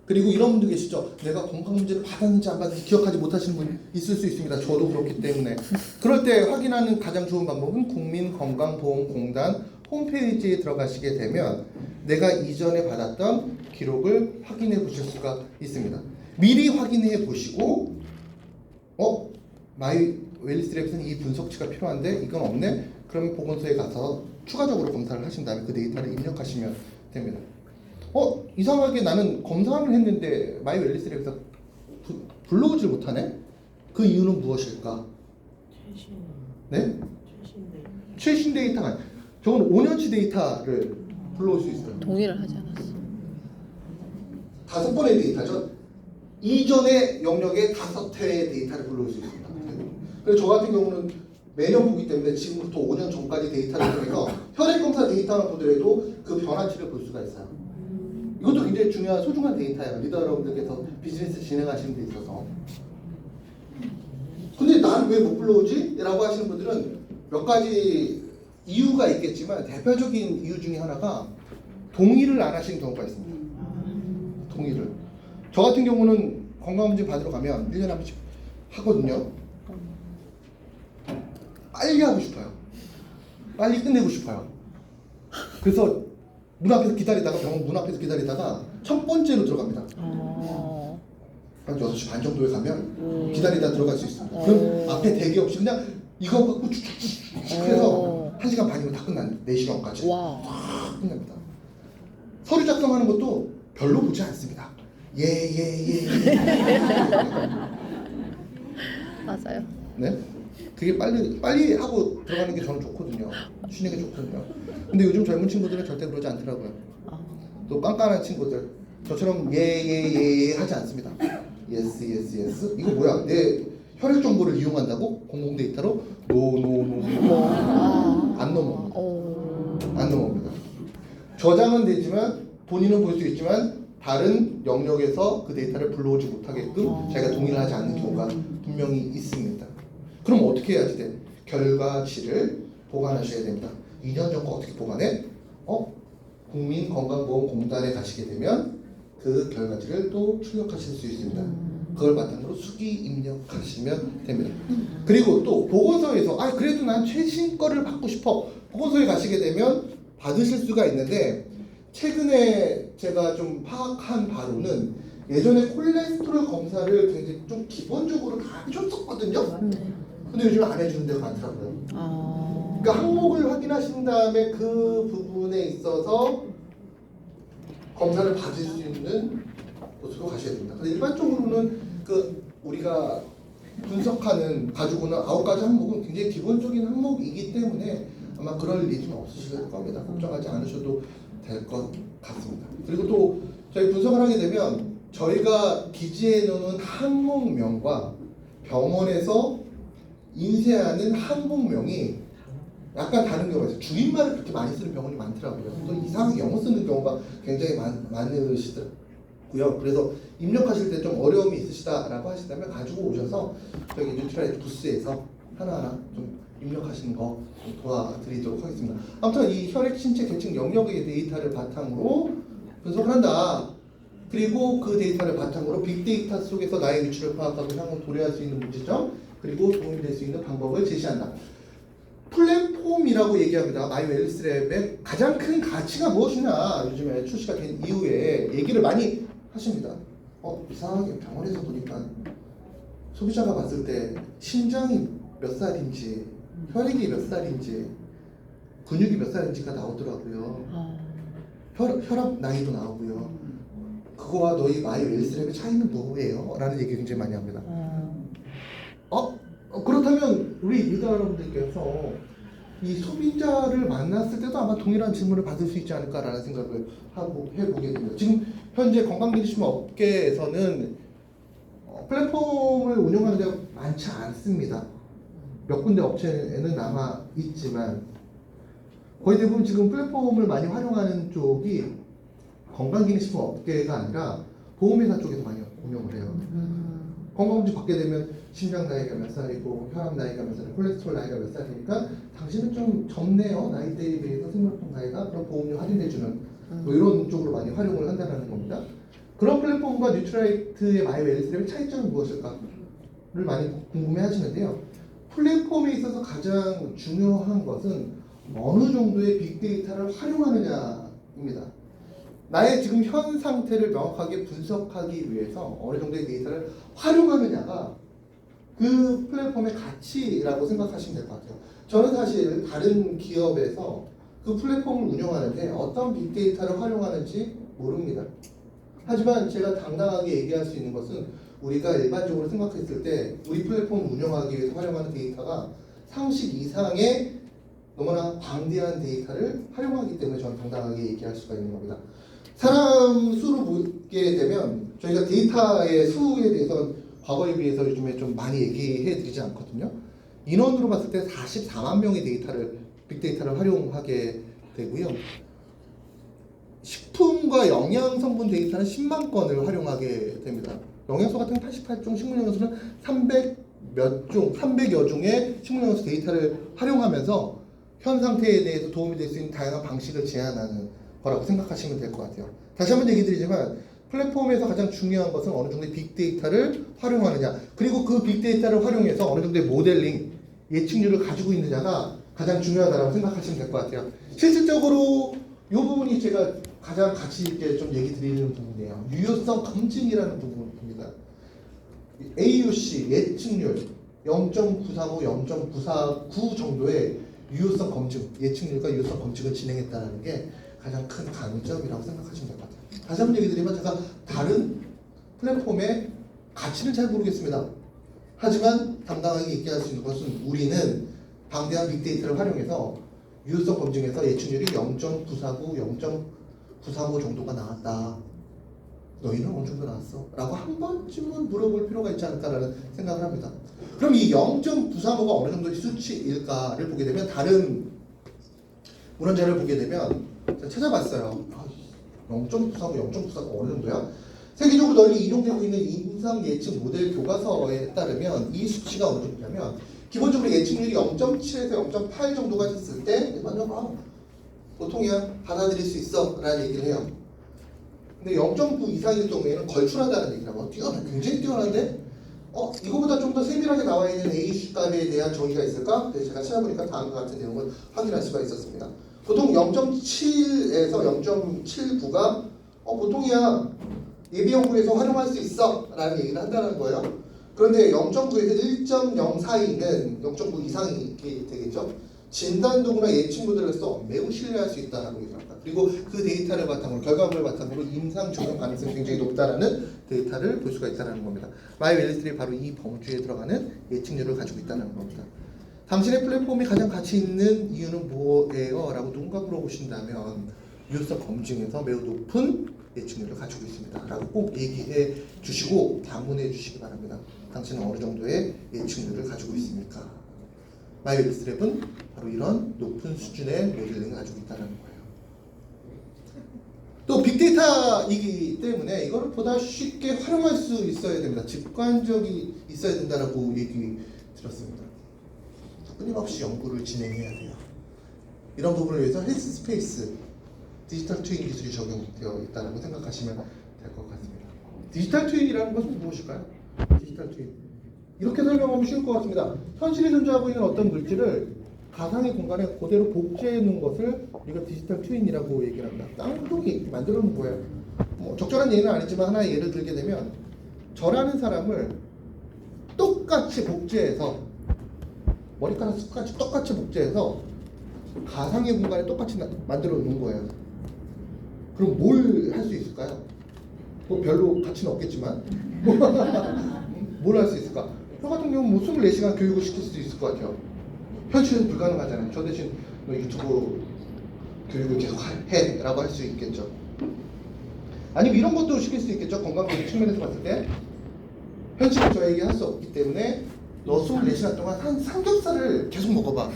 그리고 이런 분도 계시죠. 내가 건강검진을 받았는지 안 받았는지 기억하지 못하시는 분 있을 수 있습니다. 저도 그렇기 때문에. 그럴 때 확인하는 가장 좋은 방법은 국민건강보험공단 홈페이지에 들어가시게 되면 내가 이전에 받았던 기록을 확인해 보실 수가 있습니다. 미리 확인해 보시고 마이 웰니스 랩에서는 이 분석치가 필요한데 이건 없네? 그러면 보건소에 가서 추가적으로 검사를 하신 다음에 그 데이터를 입력하시면 됩니다. 이상하게 나는 검사를 했는데 마이 웰니스 랩에서 불러오질 못하네? 그 이유는 무엇일까? 네? 최신 데이터가 아니에요. 저건 5년치 데이터를 불러올 수 있어요. 동의를 하지 않았어. 5번의 데이터죠. 이전의 영역의 5회의 데이터를 불러올 수 있습니다. 그래서 저 같은 경우는 매년 보기 때문에 지금부터 5년 전까지 데이터를 통해서 혈액검사 데이터만 보더라도 그 변화치를 볼 수가 있어요. 이것도 굉장히 중요한 소중한 데이터예요. 리더 여러분들께서 비즈니스 진행하시는 데 있어서. 근데 나는 왜 못 불러오지? 라고 하시는 분들은 몇 가지 이유가 있겠지만 대표적인 이유 중에 하나가 동의를 안 하시는 경우가 있습니다. 동의를. 저 같은 경우는 건강검진 받으러 가면 1년에 한 번씩 하거든요. 빨리 하고 싶어요. 빨리 끝내고 싶어요. 그래서 문 앞에서 기다리다가 병원 문 앞에서 기다리다가 첫 번째로 들어갑니다. 한 6시 반 정도에 가면 기다리다 들어갈 수 있습니다. 그럼 앞에 대기 없이 그냥 이거 갖고 쭉쭉쭉 해서 1시간 반이면 다 끝납니다. 4시간까지 와. 끝납니다. 서류 작성하는 것도 별로 보지 않습니다. 예. 맞아요. 네? 되게 빨리 하고 들어가는 게 저는 좋거든요. 쉬는 게 좋거든요. 근데 요즘 젊은 친구들은 절대 그러지 않더라고요. 또 깐깐한 친구들 저처럼 예 하지 않습니다. 예스 이거 뭐야? 내 혈액 정보를 이용한다고 공공 데이터로 노 안 넘어옵니다. 안 넘어옵니다. 저장은 되지만 본인은 볼 수 있지만 다른 영역에서 그 데이터를 불러오지 못하게끔 자기가 동의를 하지 않는 경우가 분명히 있습니다. 그럼 어떻게 해야지 돼? 결과치를 보관하셔야 됩니다. 2년 전 거 어떻게 보관해? 국민건강보험공단에 가시게 되면 그 결과치를 또 출력하실 수 있습니다. 그걸 바탕으로 수기 입력하시면 됩니다. 그리고 또 보건소에서 그래도 난 최신 거를 받고 싶어. 보건소에 가시게 되면 받으실 수가 있는데 최근에 제가 좀 파악한 바로는 예전에 콜레스테롤 검사를 굉장히 좀 기본적으로 다 해줬었거든요. 근데 요즘 안 해주는 데가 많더라고요. 그러니까 항목을 확인하신 다음에 그 부분에 있어서 검사를 받을 수 있는 곳으로 가셔야 됩니다. 근데 일반적으로는 우리가 분석하는 가지고 오는 9가지 항목은 굉장히 기본적인 항목이기 때문에 아마 그럴 일은 없으실 겁니다. 걱정하지 않으셔도 될 것 같습니다. 그리고 또 저희 분석을 하게 되면 저희가 기재해 놓은 항목명과 병원에서 인쇄하는 항목명이 약간 다른 경우가 있어요. 줄임말을 그렇게 많이 쓰는 병원이 많더라고요. 또 이상하게 영어 쓰는 경우가 굉장히 많으시더라고요. 그래서 입력하실 때 좀 어려움이 있으시다라고 하시다면 가지고 오셔서 저기 뉴트라이트 부스에서 하나하나 좀 입력하시는 거 도와드리도록 하겠습니다. 아무튼 이 혈액 신체 계층 영역의 데이터를 바탕으로 분석을 한다. 그리고 그 데이터를 바탕으로 빅데이터 속에서 나의 위치를 파악하고 향후 도래할 수 있는 문제점 그리고 도움이 될 수 있는 방법을 제시한다. 플랫폼이라고 얘기합니다. 마이 웰스랩의 가장 큰 가치가 무엇이냐 요즘에 출시가 된 이후에 얘기를 많이 하십니다. 이상하게 병원에서 보니까 소비자가 봤을 때 심장이 몇 살인지 혈액이 몇 살인지 근육이 몇 살인지가 나오더라고요. 혈압 나이도 나오고요. 그거와 너희 마이 웰스랩의 차이는 뭐예요? 라는 얘기 굉장히 많이 합니다. 그렇다면 우리 유다 여러분들께서 이 소비자를 만났을 때도 아마 동일한 질문을 받을 수 있지 않을까라는 생각을 해보게 됩니다. 지금 현재 건강기능식품 업계에서는 플랫폼을 운영하는 데가 많지 않습니다. 몇 군데 업체에는 남아 있지만 거의 대부분 지금 플랫폼을 많이 활용하는 쪽이 건강기능식품 업계가 아니라 보험회사 쪽에서 많이 운영을 해요. 건강검진 받게 되면 심장 나이가 몇 살이고 혈압 나이가 몇 살이고 콜레스테롤 나이가 몇 살이니까 당신은 좀 젊네요. 나이대에 비해서 생물품 나이가 그럼 보험료 할인해주는 뭐 이런 쪽으로 많이 활용을 한다는 겁니다. 그런 플랫폼과 뉴트라이트의 마이 웰스랩의 차이점은 무엇일까를 많이 궁금해 하시는데요. 플랫폼에 있어서 가장 중요한 것은 어느 정도의 빅데이터를 활용하느냐입니다. 나의 지금 현 상태를 명확하게 분석하기 위해서 어느 정도의 데이터를 활용하느냐가 그 플랫폼의 가치라고 생각하시면 될 것 같아요. 저는 사실 다른 기업에서 그 플랫폼을 운영하는데 어떤 빅데이터를 활용하는지 모릅니다. 하지만 제가 당당하게 얘기할 수 있는 것은 우리가 일반적으로 생각했을 때 우리 플랫폼을 운영하기 위해서 활용하는 데이터가 상식 이상의 너무나 방대한 데이터를 활용하기 때문에 저는 당당하게 얘기할 수가 있는 겁니다. 사람 수로 보게 되면 저희가 데이터의 수에 대해서는 과거에 비해서 요즘에 좀 많이 얘기해 드리지 않거든요. 인원으로 봤을 때 44만 명의 빅데이터를 활용하게 되고요. 식품과 영양성분 데이터는 10만 건을 활용하게 됩니다. 영양소 같은 88종, 식물영양소는 300여 종의 식물영양소 데이터를 활용하면서 현 상태에 대해서 도움이 될 수 있는 다양한 방식을 제안하는 거라고 생각하시면 될 것 같아요. 다시 한번 얘기 드리지만 플랫폼에서 가장 중요한 것은 어느 정도의 빅데이터를 활용하느냐 그리고 그 빅데이터를 활용해서 어느 정도의 모델링, 예측률을 가지고 있느냐가 가장 중요하다고 생각하시면 될 것 같아요. 실질적으로 이 부분이 제가 가장 가치 있게 좀 얘기 드리는 부분이에요. 유효성 검증이라는 부분입니다. AUC 예측률 0.935, 0.949 정도의 유효성 검증, 예측률과 유효성 검증을 진행했다는 게 가장 큰 강점이라고 생각하시면 될 것 같아요. 다시 한번 얘기 드리면 제가 다른 플랫폼의 가치는 잘 모르겠습니다. 하지만 당당하게 얘기할 수 있는 것은 우리는 방대한 빅데이터를 활용해서 유효성 검증에서 예측률이 0.949, 0.935 정도가 나왔다. 너희는 어느 정도 나왔어? 라고 한 번쯤은 물어볼 필요가 있지 않을까라는 생각을 합니다. 그럼 이 0.935가 어느 정도의 수치일까를 보게 되면 다른 문헌자를 보게 되면 제가 찾아봤어요. 0.935, 0.94가 어느 정도야? 세계적으로 널리 이용되고 있는 임상 예측 모델 교과서에 따르면 이 수치가 어느 정도냐면 기본적으로 예측률이 0.7에서 0.8 정도가 됐을 때 완전 보통이야 받아들일 수 있어 라는 얘기를 해요. 근데 0.9 이상일 경우에는 걸출하다는 얘기라고. 굉장히 뛰어난데 이거보다 좀 더 세밀하게 나와 있는 A 값에 대한 정의가 있을까? 그래서 제가 찾아보니까 다음과 같은 내용을 확인할 수가 있었습니다. 보통 0.7에서 0.79가 보통이야 예비 연구에서 활용할 수 있어 라는 얘기를 한다는 거예요. 그런데 0.9에서 1.0 사이는 0.9 이상이 되겠죠. 진단 도구나 예측 모델로서 매우 신뢰할 수 있다라고 얘기를 합니다. 그리고 그 데이터를 바탕으로 결과물을 바탕으로 임상 적용 가능성이 굉장히 높다라는 데이터를 볼 수가 있다는 겁니다. 마이 웰리스들이 바로 이 범주에 들어가는 예측률을 가지고 있다는 겁니다. 당신의 플랫폼이 가장 가치 있는 이유는 뭐예요? 라고 누군가 물어보신다면 유효성 검증에서 매우 높은 예측률을 가지고 있습니다. 라고 꼭 얘기해 주시고 반문해 주시기 바랍니다. 당신은 어느 정도의 예측률을 가지고 있습니까? 마이웰리스랩은 바로 이런 높은 수준의 모델링을 가지고 있다는 거예요. 또 빅데이터이기 때문에 이걸 보다 쉽게 활용할 수 있어야 됩니다. 직관적이 있어야 된다라고 얘기 들었습니다. 끊임없이 연구를 진행해야 돼요. 이런 부분을 위해서 헬스 스페이스 디지털 트윈 기술이 적용되어 있다고 생각하시면 될 것 같습니다. 디지털 트윈이라는 것은 무엇일까요? 디지털 트윈. 이렇게 설명하면 쉬울 것 같습니다. 현실에 존재하고 있는 어떤 물질을 가상의 공간에 그대로 복제해 놓은 것을 우리가 디지털 트윈이라고 얘기를 합니다. 쌍둥이 만들어 놓은 거예요. 적절한 예는 아니지만 하나의 예를 들게 되면 저라는 사람을 똑같이 복제해서 머리카락 숲같이 똑같이 복제해서 가상의 공간에 똑같이 만들어 놓은 거예요. 그럼 뭘 할 수 있을까요? 별로 가치는 없겠지만 뭘 할 수 있을까? 저 같은 경우는 24시간 교육을 시킬 수도 있을 것 같아요. 현실에서 불가능하잖아요. 저 대신 유튜브 교육을 계속 해 라고 할 수 있겠죠. 아니면 이런 것도 시킬 수 있겠죠. 건강적인 측면에서 봤을 때 현실은 저에게 할 수 없기 때문에 너 24시간 동안 한 삼겹살을 계속 먹어봐.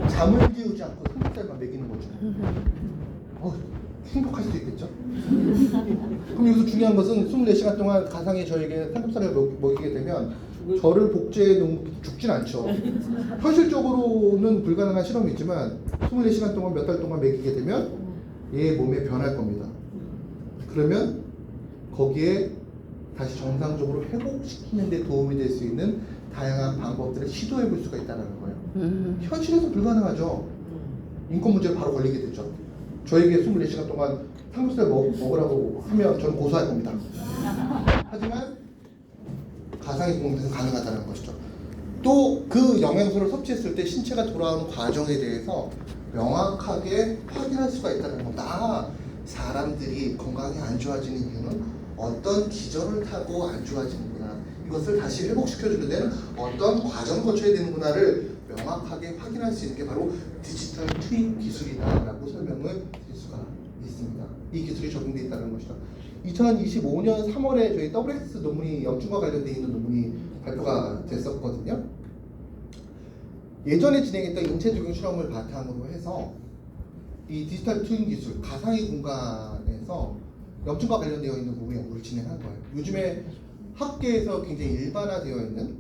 잠을 깨우지 않고 삼겹살만 먹이는 거죠. 행복할 수도 있겠죠. 그럼 여기서 중요한 것은 24시간 동안 가상의 저에게 삼겹살을 먹이게 되면 저를 복제해 놓은 죽진 않죠. 현실적으로는 불가능한 실험이 있지만 24시간 동안 몇 달 동안 먹이게 되면 얘의 몸에 변할 겁니다. 그러면 거기에 다시 정상적으로 회복시키는 데 도움이 될 수 있는 다양한 방법들을 시도해 볼 수가 있다는 거예요. 현실에서 불가능하죠. 인권 문제에 바로 걸리게 되죠. 저에게 24시간 동안 삼겹살 먹으라고 하면 저는 고소할 겁니다. 하지만 가상의 공간에서 가능하다는 것이죠. 또 그 영양소를 섭취했을 때 신체가 돌아오는 과정에 대해서 명확하게 확인할 수가 있다는 겁니다. 사람들이 건강이 안 좋아지는 이유는 어떤 기전을 타고 안 좋아지는구나, 이것을 다시 회복시켜주는 데는 어떤 과정을 거쳐야 되는구나를 명확하게 확인할 수 있는 게 바로 디지털 트윈 기술이다라고 설명을 드릴 수가 있습니다. 이 기술이 적용되어 있다는 것이죠. 2025년 3월에 저희 WX 논문이 염증과 관련되어 있는 논문이 발표가 됐었거든요. 예전에 진행했던 인체 적용 실험을 바탕으로 해서 이 디지털 트윈 기술, 가상의 공간에서 염증과 관련되어 있는 부분 연구를 진행한 거예요. 요즘에 학계에서 굉장히 일반화되어 있는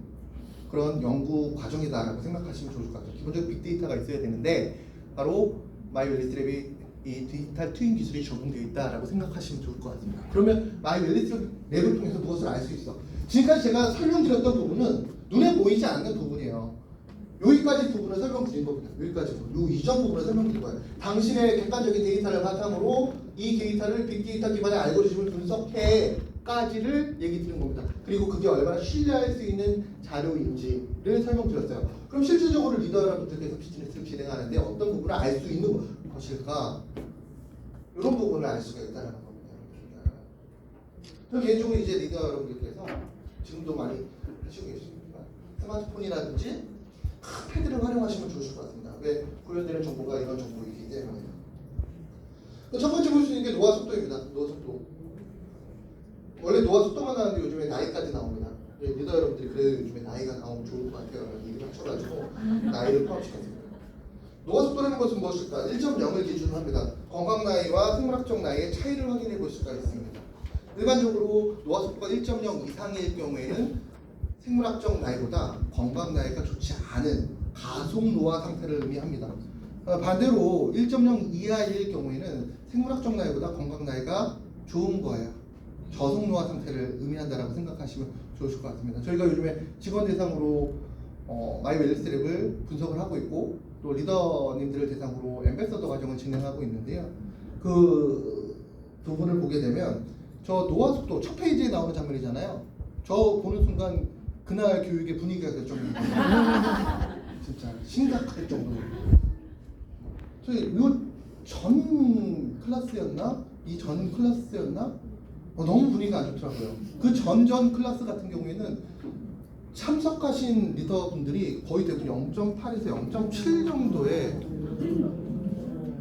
그런 연구 과정이다라고 생각하시면 좋을 것 같아요. 기본적으로 빅데이터가 있어야 되는데 바로 마이웰리스랩이 이 디지털 트윈 기술이 적용되어 있다라고 생각하시면 좋을 것 같습니다. 그러면 마이웰리스랩을 통해서 무엇을 알 수 있어? 지금까지 제가 설명드렸던 부분은 눈에 보이지 않는 부분이에요. 여기까지 부분을 설명드린 겁니다. 여기까지 부분, 요 이전 부분을 설명드린 거예요. 당신의 객관적인 데이터를 바탕으로 이 데이터를 빅데이터 기반의 알고리즘을 분석해까지를 얘기 드린 겁니다. 그리고 그게 얼마나 신뢰할 수 있는 자료인지를 설명드렸어요. 그럼 실질적으로 리더 여러분들께서 비즈니스를 진행하는데 어떤 부분을 알 수 있는 것일까? 이런 부분을 알 수가 있다는 겁니다. 저 개인적으로 이제 리더 여러분들께서 지금도 많이 하시고 계십니다. 스마트폰이라든지 큰 패드를 활용하시면 좋으실 것 같습니다. 왜? 구현되는 정보가 이런 정보이기 때문에. 첫 번째 볼 수 있는 게 노화 속도입니다. 노화 속도. 원래 노화 속도만 나오는데 요즘에 나이까지 나옵니다. 리더 여러분들이 그래도 요즘에 나이가 나오면 좋을 것 같아요. 일을 하셔가지고 나이를 포함시켰습니다. 노화 속도라는 것은 무엇일까? 1.0을 기준으로 합니다. 건강 나이와 생물학적 나이의 차이를 확인해 볼 수가 있습니다. 일반적으로 노화 속도가 1.0 이상일 경우에는 생물학적 나이보다 건강 나이가 좋지 않은 가속 노화 상태를 의미합니다. 반대로 1.0 이하일 경우에는 생물학적 나이보다 건강 나이가 좋은 거예요. 저속 노화 상태를 의미한다라고 생각하시면 좋으실 것 같습니다. 저희가 요즘에 직원 대상으로 마이 웰니스랩을 분석을 하고 있고 또 리더님들을 대상으로 앰베서더 과정을 진행하고 있는데요. 그 부분을 보게 되면 저 노화 속도 첫 페이지에 나오는 장면이잖아요. 저 보는 순간 그날 교육의 분위기가 될 정도로 진짜 심각할 정도로 저희 이거 전 클래스였나? 이 전 클래스였나? 너무 분위기가 안 좋더라고요. 그 전전 클래스 같은 경우에는 참석하신 리더분들이 거의 대부분 0.8에서 0.7 정도의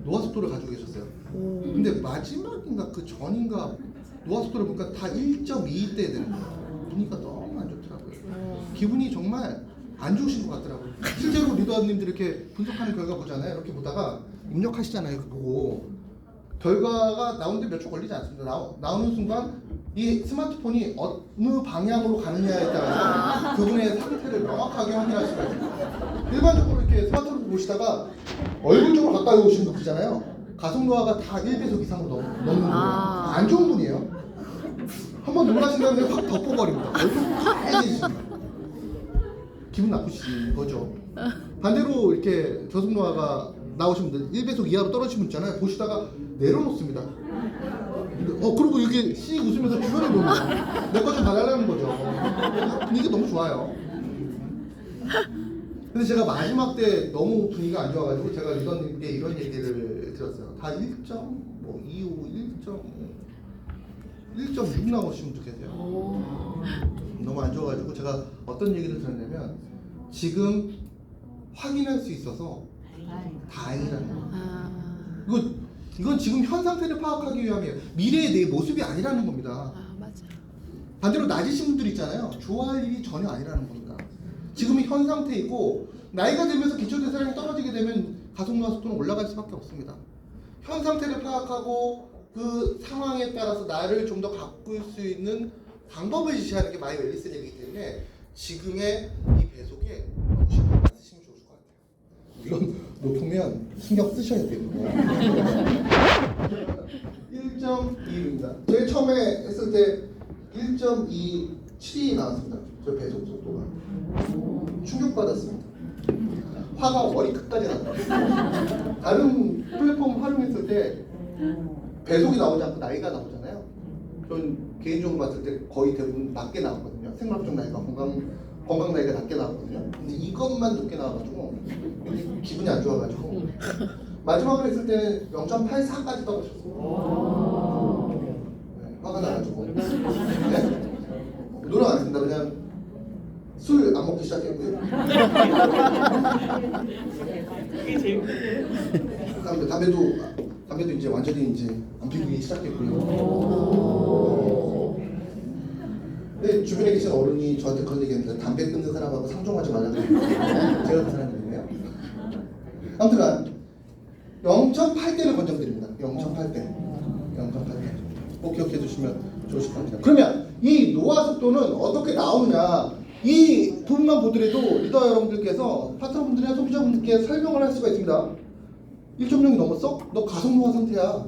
노화 속도를 가지고 계셨어요. 근데 마지막인가 그 전인가 노화 속도를 보니까 다 1.2대 되는 거예요. 분위기가 너무 안 좋더라고요. 기분이 정말 안 좋으신 것 같더라고요. 실제로 리더님들 이렇게 분석하는 결과 보잖아요. 이렇게 보다가 입력하시잖아요. 이렇게 보고 결과가 나오는데 몇 초 걸리지 않습니다. 나오는 순간 이 스마트폰이 어느 방향으로 가느냐에 따라서 그분의 상태를 명확하게 확인할 수가 있습니다. 일반적으로 이렇게 스마트폰을 보시다가 얼굴 쪽으로 가까이 오시는 분이잖아요. 가속 노화가 다 1배속 이상으로 넘는 거예요. 안 좋은 분이에요. 한번 놀라신 다음에 확 덮어버립니다. 얼굴 빨개지십니다. 기분 나쁘신 거죠. 반대로 이렇게 저속 노화가 나오신 분들 1배속 이하로 떨어지신 분 있잖아요. 보시다가 내려놓습니다. 그리고 이게 씩 웃으면서 주변을 봅니다. 내 거 좀 봐달라는 거죠. 분위기 너무 좋아요. 근데 제가 마지막 때 너무 분위기가 안 좋아가지고 제가 리더님께 이런 얘기를 들었어요. 다 1.25, 1.6 나오시면 좋겠어요. 너무 안 좋아가지고 제가 어떤 얘기를 들었냐면 지금 확인할 수 있어서 다행이라는 거예요. 이건 지금 현 상태를 파악하기 위함이에요. 미래의 내 모습이 아니라는 겁니다. 맞아. 반대로 낮으신 분들 있잖아요. 좋아할 일이 전혀 아니라는 겁니다. 지금이 현 상태이고 나이가 들면서 기초대사량이 떨어지게 되면 가속노화 속도는 올라갈 수밖에 없습니다. 현 상태를 파악하고 그 상황에 따라서 나를 좀 더 가꿀 수 있는 방법을 지시하는 게 마이 웰니스랩이기 때문에 지금의 이 배속에 너무 신경 안 쓰시면 좋을 것 같아요. 물론 높으면 신경 쓰셔야 돼요. 1.2입니다. 저희 처음에 했을 때 1.27이 나왔습니다. 저 배속 속도가 충격받았습니다. 화가 머리끝까지 났다. 다른 플랫폼 활용했을 때 배속이 나오지 않고 나이가 나오잖아요. 전 개인적으로 봤을 때 거의 대부분 낮게 나오거든요. 생물학적 나이가 건강 나이가 낮게 나오거든요. 근데 이것만 높게 나와가지고 기분이 안 좋아가지고 마지막으로 했을 때는 0.84까지 떨어졌어요. 네, 화가 나가지고 네? 노력 안 했습니다. 그냥 술 안 먹기 시작했고요. 담배도 이제 완전히 이제 안 피우기 시작했고요. 네, 주변에 계신 어른이 저한테 그런 얘기했는데 담배 끊는 사람하고 상종하지 말라고 제가 그 사람이네요. 아무튼 0.8대를 권장드립니다. 0.8대. 꼭 기억해 주시면 좋으실 것 같아요. 그러면 이 노화 속도는 어떻게 나오느냐 이 부분만 보더라도 리더 여러분들께서 파트너분들이나 소비자분들께 설명을 할 수가 있습니다. 1.0이 넘었어? 너 가속노화 상태야.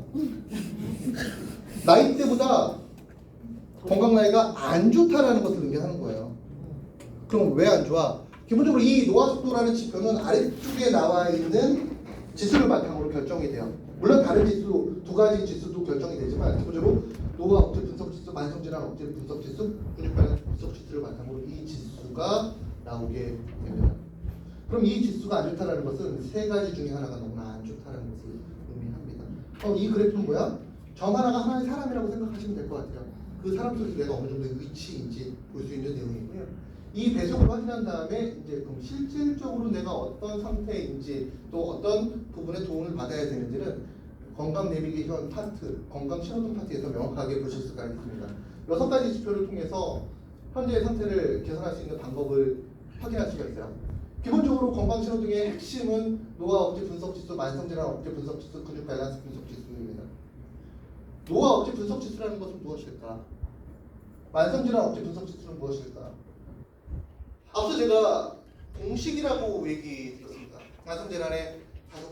나이 때보다 건강 나이가 안 좋다라는 것을 의미하는 거예요. 그럼 왜 안 좋아? 기본적으로 이 노화 속도라는 지표는 아래쪽에 나와 있는 지수를 바탕으로 결정이 돼요. 물론 다른 지수, 두 가지 지수도 결정이 되지만 기본적으로 노화 억제 분석 지수, 만성질환 억제 분석 지수, 근육 발달 분석 지수를 바탕으로 이 지수가 나오게 됩니다. 그럼 이 지수가 안 좋다는 것은 세 가지 중에 하나가 너무나 안 좋다는 것을 의미합니다. 이 그래프는 뭐야? 점 하나가 하나의 사람이라고 생각하시면 될 것 같아요. 그 사람 속에 내가 어느 정도 위치인지 볼 수 있는 내용이고요. 이 배속을 확인한 다음에 이제 그럼 실질적으로 내가 어떤 상태인지 또 어떤 부분에 도움을 받아야 되는지는 건강 내비게이션 파트, 건강 신호등 파트에서 명확하게 보실 수가 있습니다. 6가지 지표를 통해서 현재의 상태를 개선할 수 있는 방법을 확인할 수가 있어요. 기본적으로 건강 신호등의 핵심은 노화 억제 분석 지수, 만성 질환 억제 분석 지수, 근육 밸런스 분석 지수입니다. 노화 억제 분석 지수라는 것은 무엇일까? 만성 질환 억제 분석 지수는 무엇일까? 앞서 제가 공식이라고 얘기 드렸습니다. 만성 질환의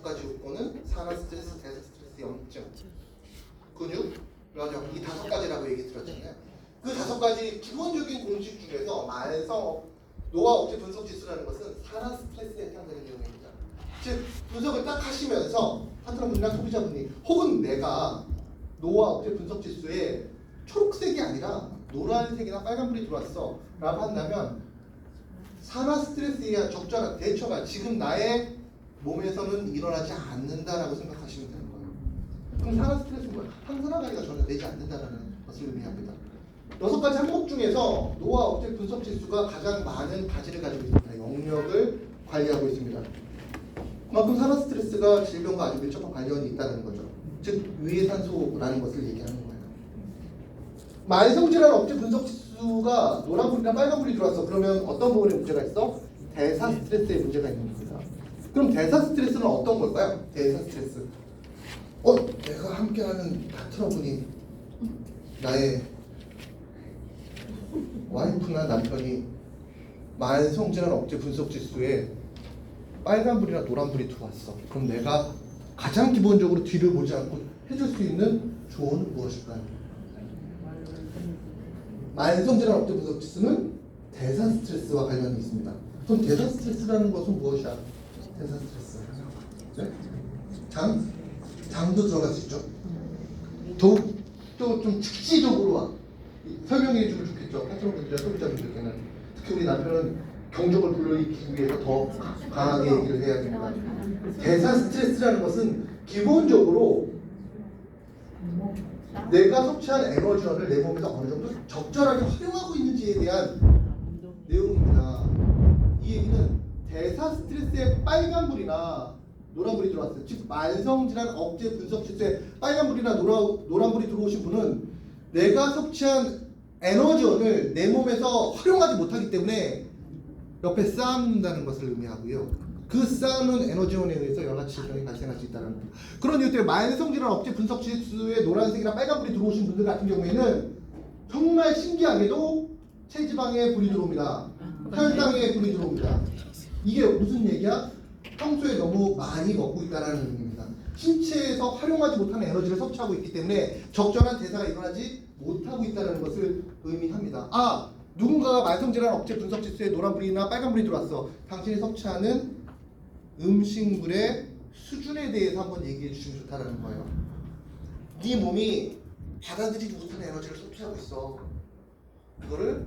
5가지 요건은 산화 스트레스, 대사 스트레스, 염증, 근육, 면역 이 5가지라고 얘기 드렸잖아요. 그 5가지 기본적인 공식 중에서 만성 노화 억제 분석 지수라는 것은 산화 스트레스에 해당되는 내용입니다. 즉 분석을 딱 하시면서 파트너분이나 소비자분이 혹은 내가 노화 억제 분석 지수에 초록색이 아니라 노란색이나 빨간불이 들어왔어 라고 한다면 산화 스트레스에 적절한 대처가 지금 나의 몸에서는 일어나지 않는다라고 생각하시면 되는 거예요. 그럼 산화 스트레스는 뭐야? 항산화 관리가 전혀 되지 않는다는 것을 의미합니다. 6가지 항목 중에서 노화 억제 분석 지수가 가장 많은 가지를 가지고 있습니다. 영역을 관리하고 있습니다. 그만큼 산화 스트레스가 질병과 아주 밀접한 관련이 있다는 거죠. 즉 위해산소라는 것을 얘기하는 거예요. 만성질환 억제 분석 지수가 노란불이나 빨간불이 들어왔어. 그러면 어떤 부분에 문제가 있어? 대사 스트레스에 문제가 있는 겁니다. 그럼 대사 스트레스는 어떤 걸까요? 대사 스트레스. 내가 함께하는 파트너분이 나의 와이프나 남편이 만성질환 억제 분석 지수에 빨간불이나 노란불이 들어왔어. 그럼 내가 가장 기본적으로 뒤를 보지 않고 해줄 수 있는 조언은 무엇일까요? 만성질환 억제 분석 지수는 대사 스트레스와 관련이 있습니다. 그럼 대사 스트레스라는 것은 무엇이야? 대사 스트레스. 네? 장도 들어갈 수 있죠. 더욱더 좀 직지적으로 설명해 주면 좋겠죠. 파트너분들이나 소비자분들께는. 특히 우리 남편은 경적을 불러일으키기 위해서 더 강하게 얘기를 해야 됩니다. 대사 스트레스라는 것은 기본적으로 내가 섭취한 에너지원을 내 몸에서 어느 정도 적절하게 활용하고 있는지에 대한 내용입니다. 이 얘기는 대사 스트레스에 빨간불이나 노란불이 들어왔어요. 즉 만성질환 억제 분석 지수에 빨간불이나 노란불이 들어오신 분은 내가 섭취한 에너지원을 내 몸에서 활용하지 못하기 때문에 옆에 쌓는다는 것을 의미하고요. 그 쌓는 에너지원에 의해서 여러 가지 질병이 발생할 수 있다는 겁니다. 그런 이유 때문에 만성질환 억제 분석 지수에 노란색이나 빨간불이 들어오신 분들 같은 경우에는 정말 신기하게도 체지방에 불이 들어옵니다. 혈당에 불이 들어옵니다. 이게 무슨 얘기야? 평소에 너무 많이 먹고 있다는 의미입니다. 신체에서 활용하지 못하는 에너지를 섭취하고 있기 때문에 적절한 대사가 일어나지 못하고 있다는 것을 의미합니다. 누군가가 만성질환 억제 분석 지수에 노란불이나 빨간불이 들어왔어. 당신이 섭취하는 음식물의 수준에 대해서 한번 얘기해 주시면 좋다는 거예요. 네 몸이 받아들이지 못하는 에너지를 섭취하고 있어. 그거를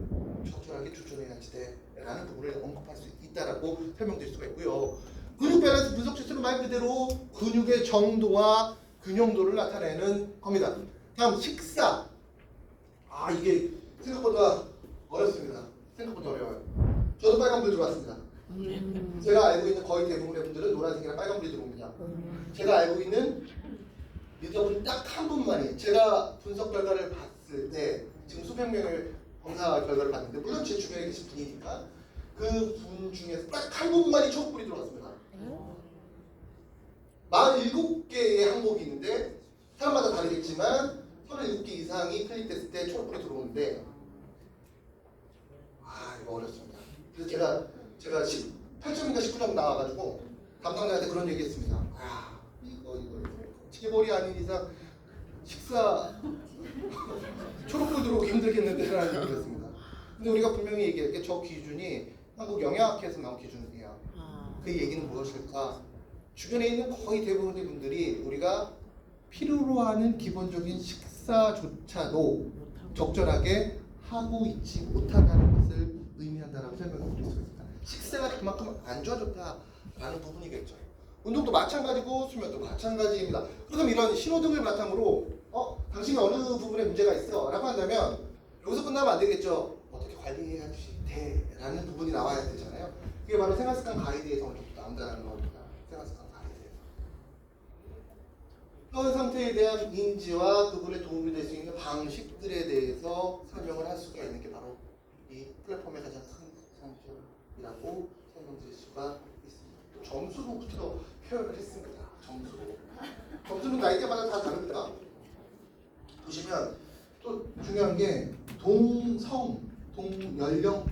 적절하게 조절해야지 돼 라는 부분을 언급할 수 있다라고 설명드릴 수가 있고요. 근육 밸런스 분석 지수는 말 그대로 근육의 정도와 균형도를 나타내는 겁니다. 다음 식사. 이게 생각보다 어렵습니다. 생각보다 어려워요. 저도 빨간불 들어왔습니다. 제가 알고 있는 거의 대부분의 분들은 노란색이나 빨간불이 들어옵니다. 제가 알고 있는 유저분 딱 한 분만이 제가 분석 결과를 봤을 때 지금 수백 명의 검사 결과를 봤는데 물론 제 주변에 계신 분이니까 그 분 중에서 딱 한 분만이 초록불이 들어왔습니다. 47개의 항목이 있는데 사람마다 다르겠지만 37개 이상이 클릭됐을 때 초록불이 들어오는데 이거 어렵습니다. 그래서 제가 18점인가 19점 나와가지고 담당자한테 그런 얘기했습니다. 이거 체벌이 아닌 이상 식사 초록불 들어오기 힘들겠는데 라는 얘기를 했습니다. 근데 우리가 분명히 얘기할게 저 기준이 한국 영양학회에서 나온 기준이에요. 그 얘기는 무엇일까? 주변에 있는 거의 대부분의 분들이 우리가 필요로 하는 기본적인 식사조차도 적절하게 하고 있지 못한다는 것을 의미한다라고 설명을 드릴 수 있습니다. 식사가 그만큼 안 좋아졌다라는 부분이겠죠. 운동도 마찬가지고 수면도 마찬가지입니다. 그럼 이런 신호등을 바탕으로 당신이 어느 부분에 문제가 있어 라고 한다면 여기서 끝나면 안 되겠죠. 어떻게 관리해야 되라는 부분이 나와야 되잖아요. 그게 바로 생활습관 가이드에서 먼저 나온다는 겁니다. 생활습관 가이드에서. 그런 상태에 대한 인지와 그분의 도움이 될 수 있는 방식들에 대해서 설명을 할 수가 있는 게 바로 이 플랫폼의 가장 큰 장점이라고 설명드릴 수가 있습니다. 또 점수로부터 표현을 했습니다. 점수는 나이대마다 다 다릅니다. 보시면 또 중요한 게 동성, 동연령대